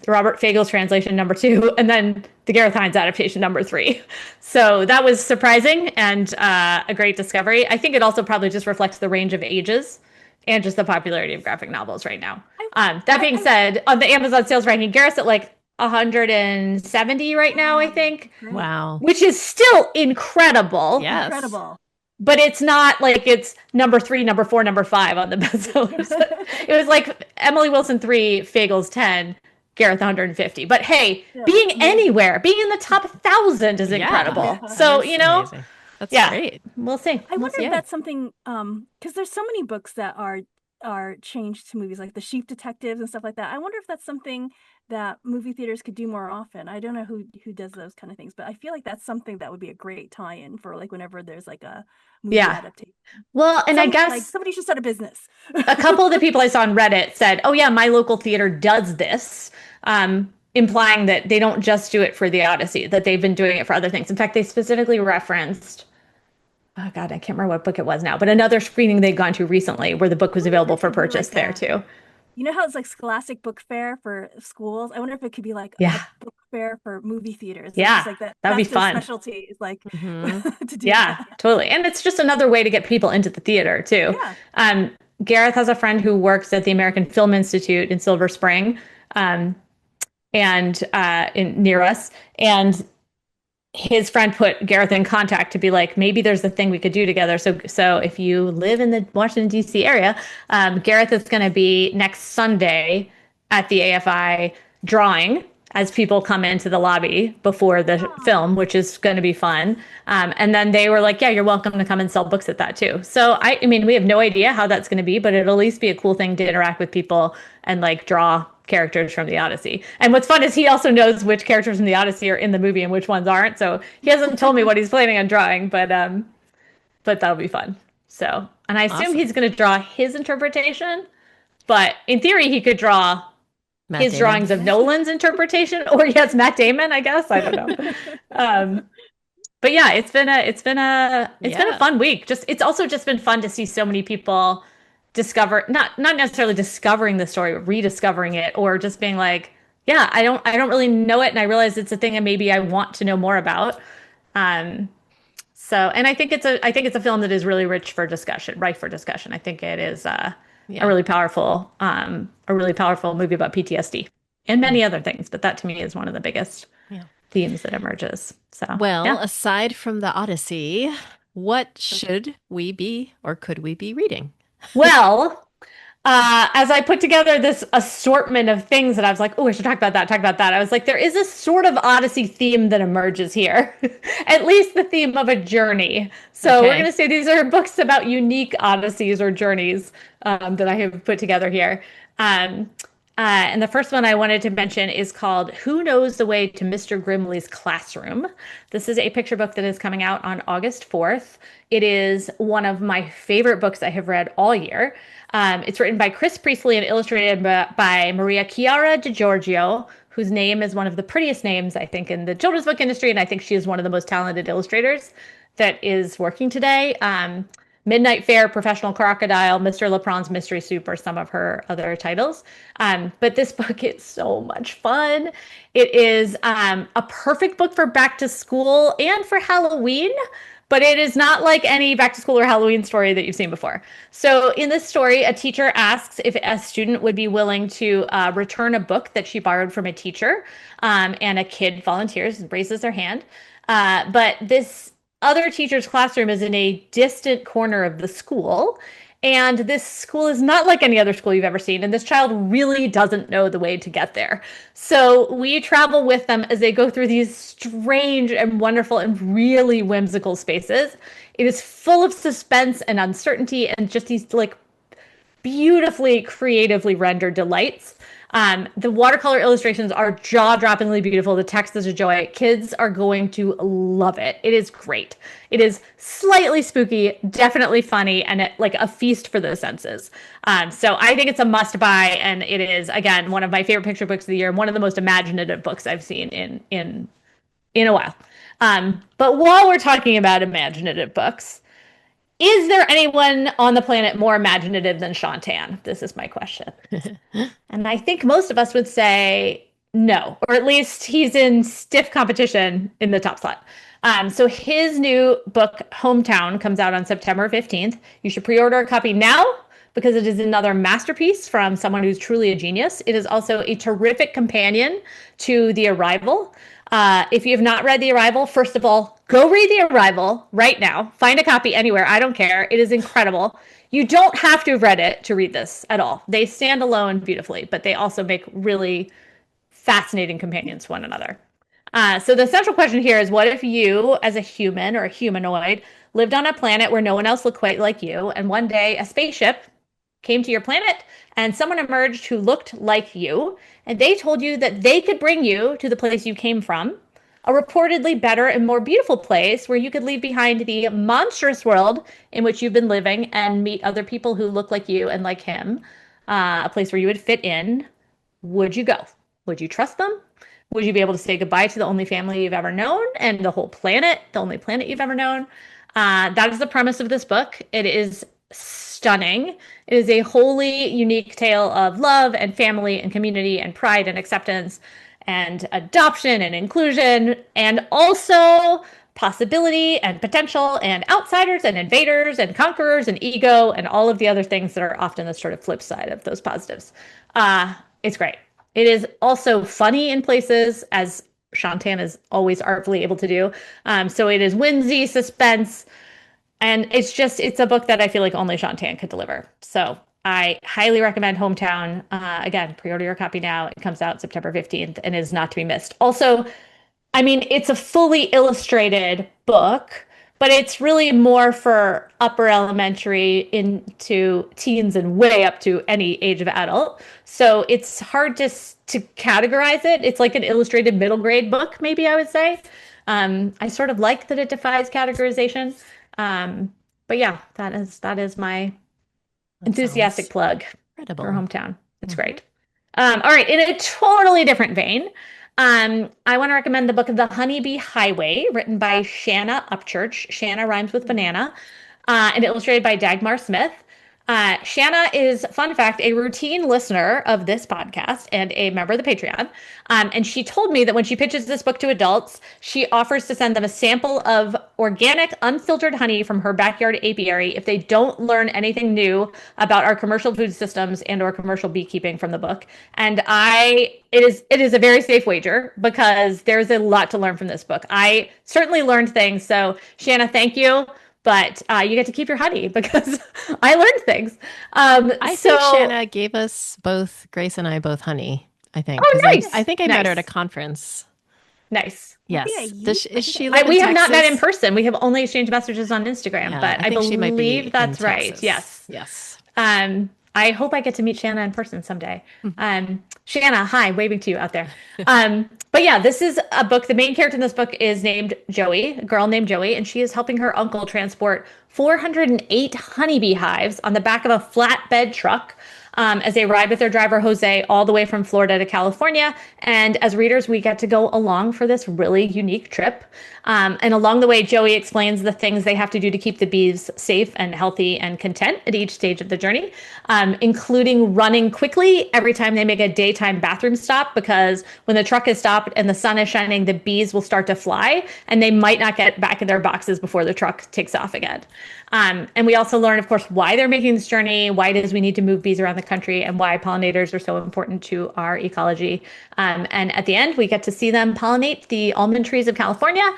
Robert Fagel's translation, number 2, and then the Gareth Hines adaptation, number 3. So that was surprising and a great discovery. I think it also probably just reflects the range of ages and just the popularity of graphic novels right now. That being said, on the Amazon sales ranking, Gareth's at like 170 right now, I think. Wow. Which is still incredible. Yes. Incredible. But it's not like it's number 3, number 4, number 5 on the bestsellers. It was like Emily Wilson 3, Fagel's 10, Gareth 150. But hey, being anywhere, being in the top 1,000 is incredible. Yeah. So, you know, amazing. That's great. We'll see. I wonder if that's something, because there's so many books that are changed to movies, like the Sheep Detectives and stuff like that. I wonder if that's something that movie theaters could do more often. I don't know who does those kind of things, but I feel like that's something that would be a great tie-in for like whenever there's like a movie adaptation. Well, and I guess like somebody should start a business. A couple of the people I saw on Reddit said, "Oh yeah, my local theater does this," implying that they don't just do it for the Odyssey, that they've been doing it for other things. In fact, they specifically referenced, oh God, I can't remember what book it was now, but another screening they'd gone to recently where the book was available for purchase there too. You know how it's like Scholastic Book Fair for schools? I wonder if it could be like a book fair for movie theaters. Yeah, like that'd be fun. Specialty is like to do that. Totally. And it's just another way to get people into the theater too. Yeah. Gareth has a friend who works at the American Film Institute in Silver Spring, and near us, and his friend put Gareth in contact to be like, maybe there's a thing we could do together. So if you live in the Washington, D.C. area, Gareth is going to be next Sunday at the AFI drawing as people come into the lobby before the film, which is going to be fun. And then they were like, yeah, you're welcome to come and sell books at that too. So I mean, we have no idea how that's going to be, but it'll at least be a cool thing to interact with people and like draw characters from the Odyssey. And what's fun is he also knows which characters from the Odyssey are in the movie and which ones aren't. So he hasn't told me what he's planning on drawing, but that'll be fun. So, and I assume he's going to draw his interpretation, but in theory he could draw his drawings of Nolan's interpretation, or yes, Matt Damon, I guess. I don't know. But yeah, it's been a fun week. It's also just been fun to see so many people discover, not necessarily discovering the story, but rediscovering it, or just being like, yeah, I don't really know it, and I realize it's a thing and maybe I want to know more about. So, and I think it's a film that is really ripe for discussion. I think it is a really powerful movie about PTSD and many other things, but that to me is one of the biggest themes that emerges. So, aside from the Odyssey, what should we be or could we be reading? Well, as I put together this assortment of things that I was like, oh, I should talk about that, talk about that. I was like, there is a sort of Odyssey theme that emerges here, at least the theme of a journey. So we're Okay. going to say these are books about unique Odysseys or journeys that I have put together here. Um, and the first one I wanted to mention is called Who Knows the Way to Mr. Grimley's Classroom? This is a picture book that is coming out on August 4th. It is one of my favorite books I have read all year. It's written by Chris Priestley and illustrated by Maria Chiara DiGiorgio, whose name is one of the prettiest names, I think, in the children's book industry. And I think she is one of the most talented illustrators that is working today. Midnight Fair, Professional Crocodile, Mr. LePron's Mystery Soup are some of her other titles. But this book is so much fun. It is a perfect book for back to school and for Halloween, but it is not like any back to school or Halloween story that you've seen before. So in this story, a teacher asks if a student would be willing to return a book that she borrowed from a teacher, and a kid volunteers and raises their hand. But this other teacher's classroom is in a distant corner of the school. And this school is not like any other school you've ever seen. And this child really doesn't know the way to get there. So we travel with them as they go through these strange and wonderful and really whimsical spaces. It is full of suspense and uncertainty and just these like beautifully creatively rendered delights. The watercolor illustrations are jaw-droppingly beautiful. The text is a joy. Kids are going to love it. It is great. It is slightly spooky, definitely funny, and like a feast for the senses. So I think it's a must-buy, and it is, again, one of my favorite picture books of the year, and one of the most imaginative books I've seen in a while. But while we're talking about imaginative books, is there anyone on the planet more imaginative than Shantan? This is my question. And I think most of us would say no, or at least he's in stiff competition in the top slot. So his new book, Hometown, comes out on September 15th. You should pre-order a copy now because it is another masterpiece from someone who's truly a genius. It is also a terrific companion to The Arrival. If you have not read The Arrival, first of all, go read The Arrival right now. Find a copy anywhere. I don't care. It is incredible. You don't have to have read it to read this at all. They stand alone beautifully, but they also make really fascinating companions to one another. So the central question here is, what if you, as a human or a humanoid, lived on a planet where no one else looked quite like you, and one day a spaceship came to your planet and someone emerged who looked like you, and they told you that they could bring you to the place you came from, a reportedly better and more beautiful place where you could leave behind the monstrous world in which you've been living and meet other people who look like you and like him, a place where you would fit in. Would you go? Would you trust them? Would you be able to say goodbye to the only family you've ever known and the whole planet, the only planet you've ever known? That is the premise of this book. It is stunning. It is a wholly unique tale of love and family and community and pride and acceptance and adoption and inclusion, and also possibility and potential and outsiders and invaders and conquerors and ego and all of the other things that are often the sort of flip side of those positives. It's great. It is also funny in places, as Shantan is always artfully able to do. So it is whimsy, suspense, and it's a book that I feel like only Shantan could deliver. So I highly recommend Hometown. Again, pre-order your copy now. It comes out September 15th and is not to be missed. Also, I mean, it's a fully illustrated book, but it's really more for upper elementary into teens and way up to any age of adult. So it's hard to categorize it. It's like an illustrated middle grade book, maybe I would say. I sort of like that it defies categorization. But yeah, that is my enthusiastic plug incredible. for Hometown. It's great. All right, in a totally different vein, I want to recommend the book The Honeybee Highway, written by Shanna Upchurch. Shanna rhymes with banana, and illustrated by Dagmar Smith. Shanna is, fun fact, a routine listener of this podcast and a member of the Patreon. And she told me that when she pitches this book to adults, she offers to send them a sample of organic, unfiltered honey from her backyard apiary if they don't learn anything new about our commercial food systems and or commercial beekeeping from the book. And it is a very safe wager because there's a lot to learn from this book. I certainly learned things. So Shanna, thank you but you get to keep your honey because I learned things. I think Shanna gave us both, Grace and I, both honey. I think. Oh, 'Cause nice. I think I met her at a Nice. conference. Nice. Yes. Maybe I Does used- is I she think live in We have not met in Texas? person. We have only exchanged messages on Instagram, Yeah, but I think she might be believe that's in right. Texas. Yes. Yes. I hope I get to meet Shanna in person someday. Mm-hmm. Shanna, hi, waving to you out there. But yeah, this is a book. The main character in this book is named Joey, a girl named Joey, and she is helping her uncle transport 408 honeybee hives on the back of a flatbed truck as they ride with their driver, Jose, all the way from Florida to California. And as readers, we get to go along for this really unique trip. And along the way, Joey explains the things they have to do to keep the bees safe and healthy and content at each stage of the journey, including running quickly every time they make a daytime bathroom stop, because when the truck is stopped and the sun is shining, the bees will start to fly and they might not get back in their boxes before the truck takes off again. And we also learn, of course, why they're making this journey, why it is we need to move bees around the country, and why pollinators are so important to our ecology. And at the end, we get to see them pollinate the almond trees of California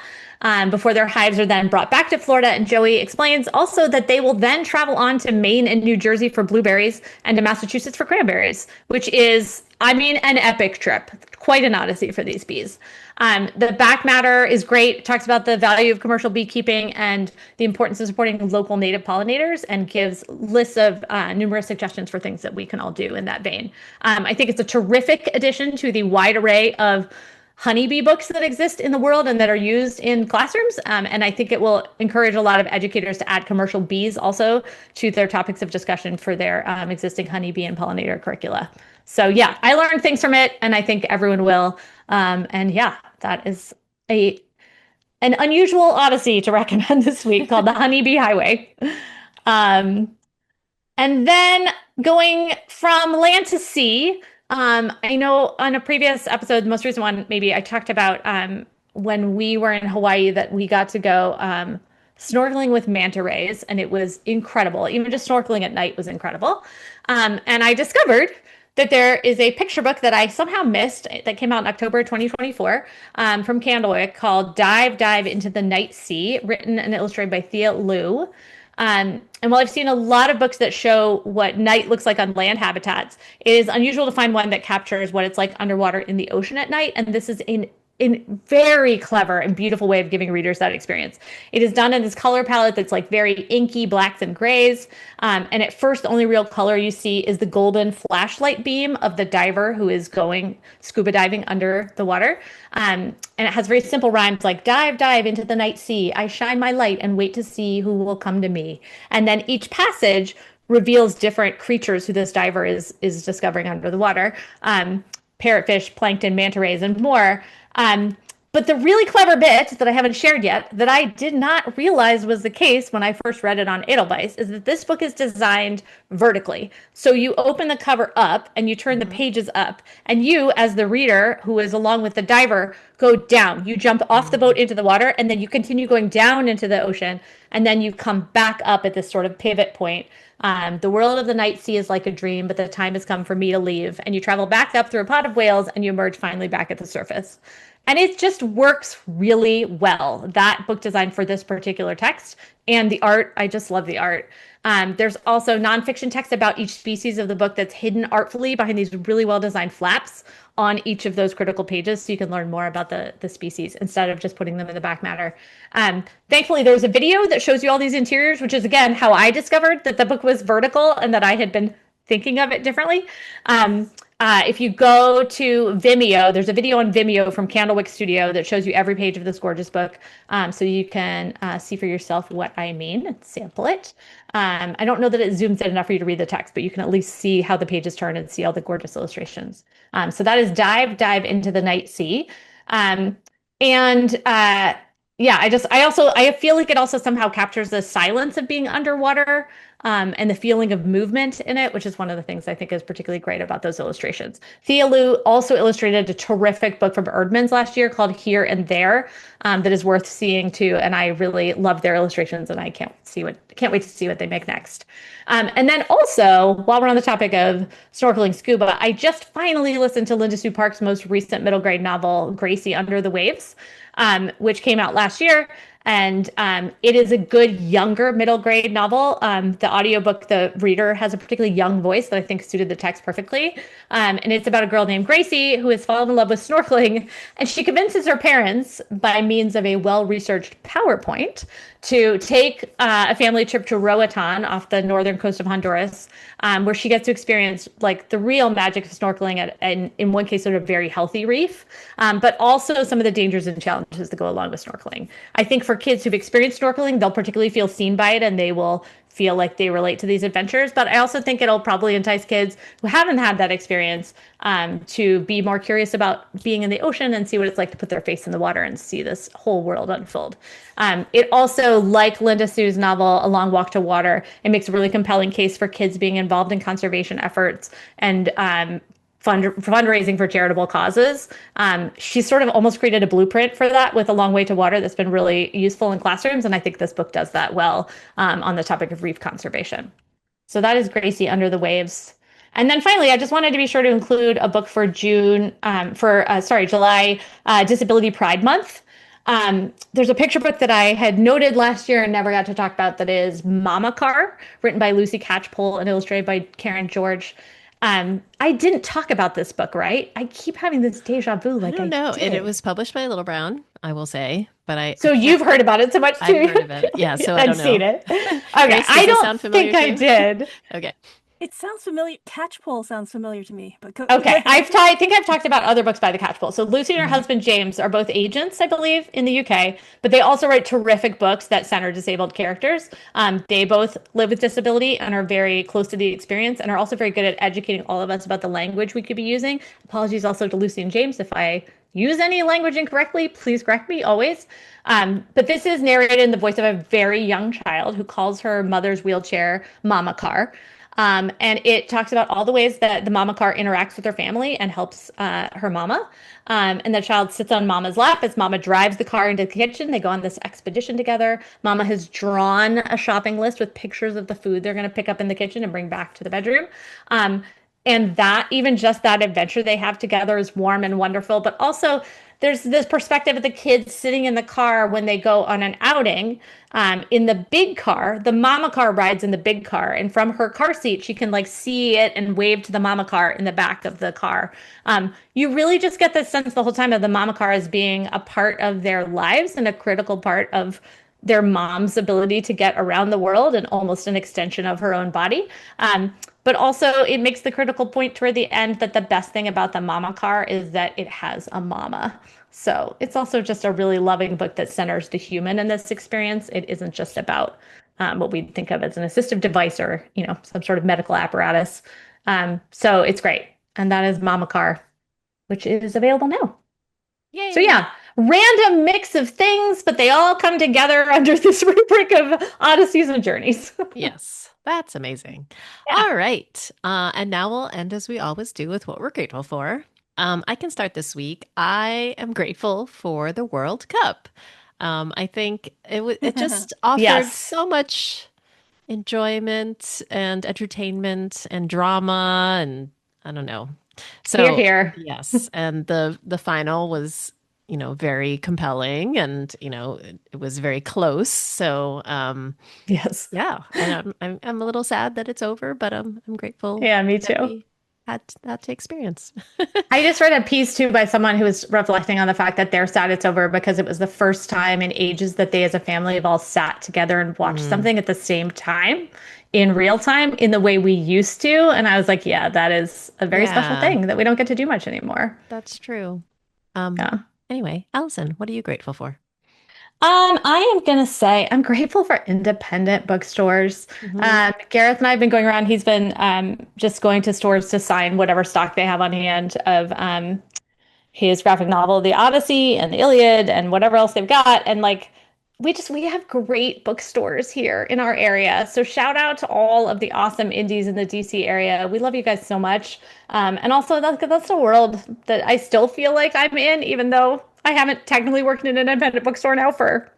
before their hives are then brought back to Florida. And Joey explains also that they will then travel on to Maine and New Jersey for blueberries and to Massachusetts for cranberries, which is, I mean, an epic trip. Quite an odyssey for these bees. The back matter is great. It talks about the value of commercial beekeeping and the importance of supporting local native pollinators, and gives lists of numerous suggestions for things that we can all do in that vein. I think it's a terrific addition to the wide array of honeybee books that exist in the world and that are used in classrooms. And I think it will encourage a lot of educators to add commercial bees also to their topics of discussion for their existing honeybee and pollinator curricula. So yeah, I learned things from it, and I think everyone will. And yeah, that is an unusual odyssey to recommend this week called The Honeybee Highway. And then going from land to sea, I know on a previous episode, the most recent one, maybe I talked about when we were in Hawaii that we got to go snorkeling with manta rays, and it was incredible. Even just snorkeling at night was incredible. And I discovered that there is a picture book that I somehow missed that came out in October 2024 from Candlewick called Dive into the Night Sea, written and illustrated by Thea Liu. And while I've seen a lot of books that show what night looks like on land habitats, it is unusual to find one that captures what it's like underwater in the ocean at night. And this is in very clever and beautiful way of giving readers that experience. It is done in this color palette that's like very inky blacks and grays. And at first, the only real color you see is the golden flashlight beam of the diver who is going scuba diving under the water. And it has very simple rhymes like dive into the night sea. I shine my light and wait to see who will come to me. And then each passage reveals different creatures who this diver is discovering under the water. Parrotfish, plankton, manta rays, and more. But the really clever bit that I haven't shared yet, that I did not realize was the case when I first read it on Edelweiss, is that this book is designed vertically. So you open the cover up and you turn the pages up, and you, as the reader who is along with the diver, go down. You jump off the boat into the water, and then you continue going down into the ocean, and then you come back up at this sort of pivot point. The world of the night sea is like a dream, but the time has come for me to leave. And you travel back up through a pod of whales, and you emerge finally back at the surface. And it just works really well. That book design for this particular text, and the art, I just love the art. There's also nonfiction text about each species of the book that's hidden artfully behind these really well-designed flaps on each of those critical pages, so you can learn more about the species instead of just putting them in the back matter. Thankfully, there's a video that shows you all these interiors, which is, again, how I discovered that the book was vertical and that I had been thinking of it differently. If you go to Vimeo, there's a video on Vimeo from Candlewick Studio that shows you every page of this gorgeous book, so you can see for yourself what I mean and sample it. I don't know that it zooms in enough for you to read the text, but you can at least see how the pages turn and see all the gorgeous illustrations. So that is Dive into the Night Sea. Yeah, I feel like it also somehow captures the silence of being underwater, and the feeling of movement in it, which is one of the things I think is particularly great about those illustrations. Thea Liu also illustrated a terrific book from Erdman's last year called Here and There, that is worth seeing too. And I really love their illustrations, and I can't wait to see what they make next. And then also, while we're on the topic of snorkeling scuba, I just finally listened to Linda Sue Park's most recent middle grade novel, Gracie Under the Waves, which came out last year. And it is a good younger middle grade novel. The audiobook, the reader has a particularly young voice that I think suited the text perfectly. And it's about a girl named Gracie who has fallen in love with snorkeling. And she convinces her parents by means of a well-researched PowerPoint to take a family trip to Roatan off the northern coast of Honduras, where she gets to experience like the real magic of snorkeling in one case, sort of very healthy reef, but also some of the dangers and challenges that go along with snorkeling. I think for kids who've experienced snorkeling, they'll particularly feel seen by it and they will feel like they relate to these adventures. But I also think it'll probably entice kids who haven't had that experience to be more curious about being in the ocean and see what it's like to put their face in the water and see this whole world unfold. It also, like Linda Sue's novel, A Long Walk to Water, it makes a really compelling case for kids being involved in conservation efforts and fundraising for charitable causes. She's sort of almost created a blueprint for that with A Long Way to Water that's been really useful in classrooms. And I think this book does that well on the topic of reef conservation. So that is Gracie Under the Waves. And then finally, I just wanted to be sure to include a book for July, Disability Pride Month. There's a picture book that I had noted last year and never got to talk about that is Mama Car, written by Lucy Catchpole and illustrated by Karen George. I didn't talk about this book, right? I keep having this deja vu. Like I don't know. did. It was published by Little Brown, I will say, but So you've heard about it so much too. I've heard about it. Yeah, so I don't know. Seen it. Okay, Grace, does I it don't sound familiar think I to you? did. Okay. It sounds familiar. Catchpole sounds familiar to me, but Okay, I think I've talked about other books by the Catchpole. So Lucy and her husband James are both agents, I believe, in the UK, but they also write terrific books that center disabled characters. They both live with disability and are very close to the experience and are also very good at educating all of us about the language we could be using. Apologies also to Lucy and James if I use any language incorrectly. Please correct me always. But this is narrated in the voice of a very young child who calls her mother's wheelchair Mama Car. And it talks about all the ways that the mama car interacts with her family and helps her mama. And the child sits on mama's lap as mama drives the car into the kitchen. They go on this expedition together. Mama has drawn a shopping list with pictures of the food they're going to pick up in the kitchen and bring back to the bedroom. And that, even just that adventure they have together is warm and wonderful. But also, there's this perspective of the kids sitting in the car when they go on an outing. In the big car, the mama car rides in the big car. And from her car seat, she can like see it and wave to the mama car in the back of the car. You really just get this sense the whole time of the mama car as being a part of their lives and a critical part of their mom's ability to get around the world and almost an extension of her own body. But also it makes the critical point toward the end that the best thing about the mama car is that it has a mama. So it's also just a really loving book that centers the human in this experience. It isn't just about what we think of as an assistive device or, some sort of medical apparatus. So it's great. And that is Mama Car, which is available now. Yay. So yeah, random mix of things, but they all come together under this rubric of odysseys and journeys. Yes, that's amazing. Yeah. All right. And now we'll end as we always do with what we're grateful for. I can start this week. I am grateful for the World Cup. I think it just offered Yes. so much enjoyment and entertainment and drama and I don't know. So Here. yes, and the final was very compelling and it was very close. So Yes. yeah, and I'm a little sad that it's over, but I'm grateful. Yeah, me that too. we had that to experience. I just read a piece too by someone who was reflecting on the fact that they're sad it's over because it was the first time in ages that they as a family have all sat together and watched something at the same time in real time in the way we used to. And I was like, yeah, that is a very special Yeah. thing that we don't get to do much anymore. That's true. Yeah. Anyway, Allison, what are you grateful for? I am gonna say I'm grateful for independent bookstores. Gareth and I have been going around. He's been just going to stores to sign whatever stock they have on hand of his graphic novel, The Odyssey and the Iliad, and whatever else they've got. And like we have great bookstores here in our area. So shout out to all of the awesome indies in the DC area. We love you guys so much. And also that's the world that I still feel like I'm in, even though I haven't technically worked in an independent bookstore now for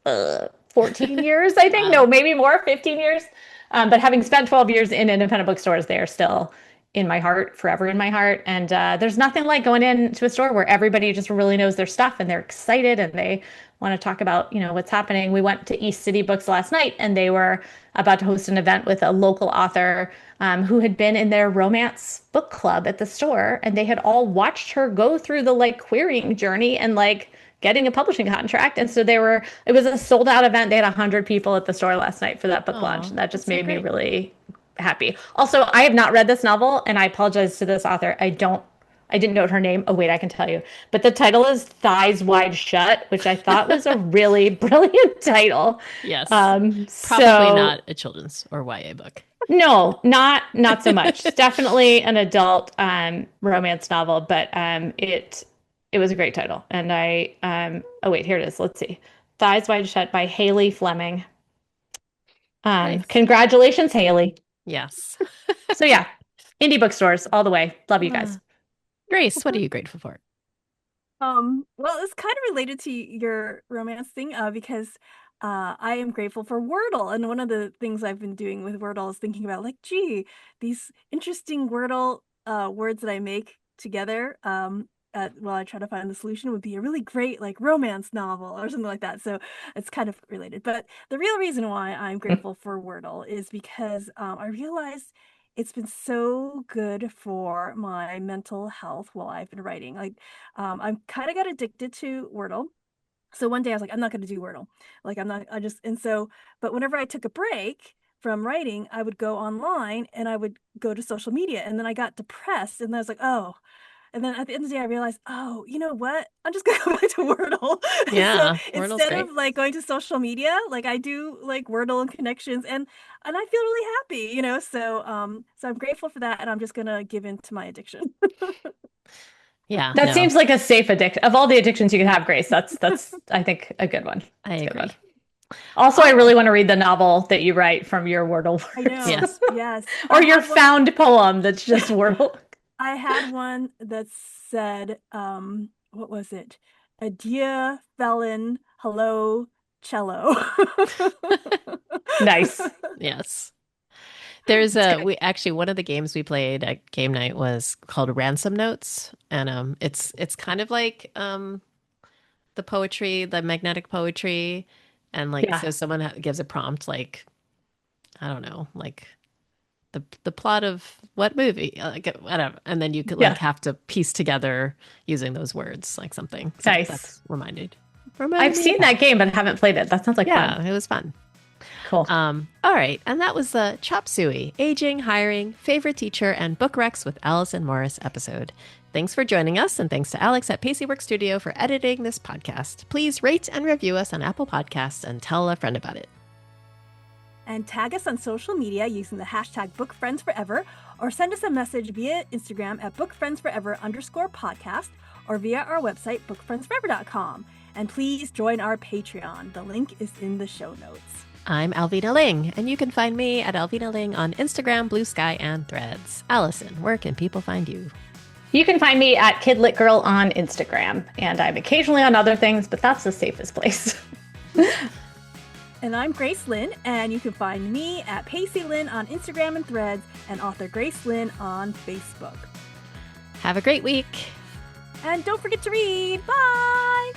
14 years, I think. Wow. No, maybe more, 15 years. But having spent 12 years in independent bookstores, they are still in my heart, forever in my heart. And there's nothing like going into a store where everybody just really knows their stuff and they're excited and they want to talk about, what's happening. We went to East City Books last night and they were about to host an event with a local author who had been in their romance book club at the store. And they had all watched her go through the querying journey and getting a publishing contract. And so it was a sold out event. They had 100 people at the store last night for that book launch. And that just made me really happy. Also, I have not read this novel and I apologize to this author. I didn't note her name. Oh, wait, I can tell you. But the title is Thighs Wide Shut, which I thought was a really brilliant title. Yes. Probably not a children's or YA book. No, not so much. Definitely an adult romance novel, but it was a great title. And oh wait, here it is. Let's see. Thighs Wide Shut by Haley Fleming. Nice. Congratulations, Haley. Yes. So yeah, indie bookstores all the way. Love you guys. Grace, what are you grateful for? Well, it's kind of related to your romance thing, because I am grateful for Wordle. And one of the things I've been doing with Wordle is thinking about these interesting Wordle words that I make together while I try to find the solution would be a really great romance novel or something like that. So it's kind of related. But the real reason why I'm grateful for Wordle is because I realized it's been so good for my mental health while I've been writing. I'm kind of got addicted to Wordle. So one day I was like, I'm not going to do Wordle. But whenever I took a break from writing, I would go online and I would go to social media. And then I got depressed and I was like, oh. And then at the end of the day, I realized, oh, you know what? I'm just going to go back to Wordle. Yeah, so instead of going to social media, I do Wordle and connections and I feel really happy, So I'm grateful for that. And I'm just going to give in to my addiction. Yeah. That seems like a safe addiction. Of all the addictions you can have, Grace, that's I think a good one. I agree. Also, I really want to read the novel that you write from your Wordle words. I know. Yes. Or your found poem that's just Wordle. I had one that said, what was it? Adieu, felon, hello, cello. Nice. Yes. There's one of the games we played at game night was called Ransom Notes. And it's kind of like the poetry, the magnetic poetry. And so someone gives a prompt, I don't know, the plot of what movie, whatever, and then you could have to piece together using those words, something. So nice. That's reminded I've seen that game but haven't played it. That sounds like fun. It was fun. Cool. All right, and that was the Chop Suey Aging, Hiring, Favorite Teacher, and Book Recs with Alison Morris episode. Thanks for joining us, and thanks to Alex at Paceywork Studio for editing this podcast. Please rate and review us on Apple Podcasts and tell a friend about it. And tag us on social media using the hashtag BookFriendsForever, or send us a message via Instagram at BookFriendsForever_podcast, or via our website, BookFriendsForever.com. And please join our Patreon. The link is in the show notes. I'm Alvina Ling, and you can find me at Alvina Ling on Instagram, Blue Sky, and Threads. Allison, where can people find you? You can find me at KidLitGirl on Instagram, and I'm occasionally on other things, but that's the safest place. And I'm Grace Lin, and you can find me at Pacey Lin on Instagram and Threads, and author Grace Lin on Facebook. Have a great week. And don't forget to read. Bye!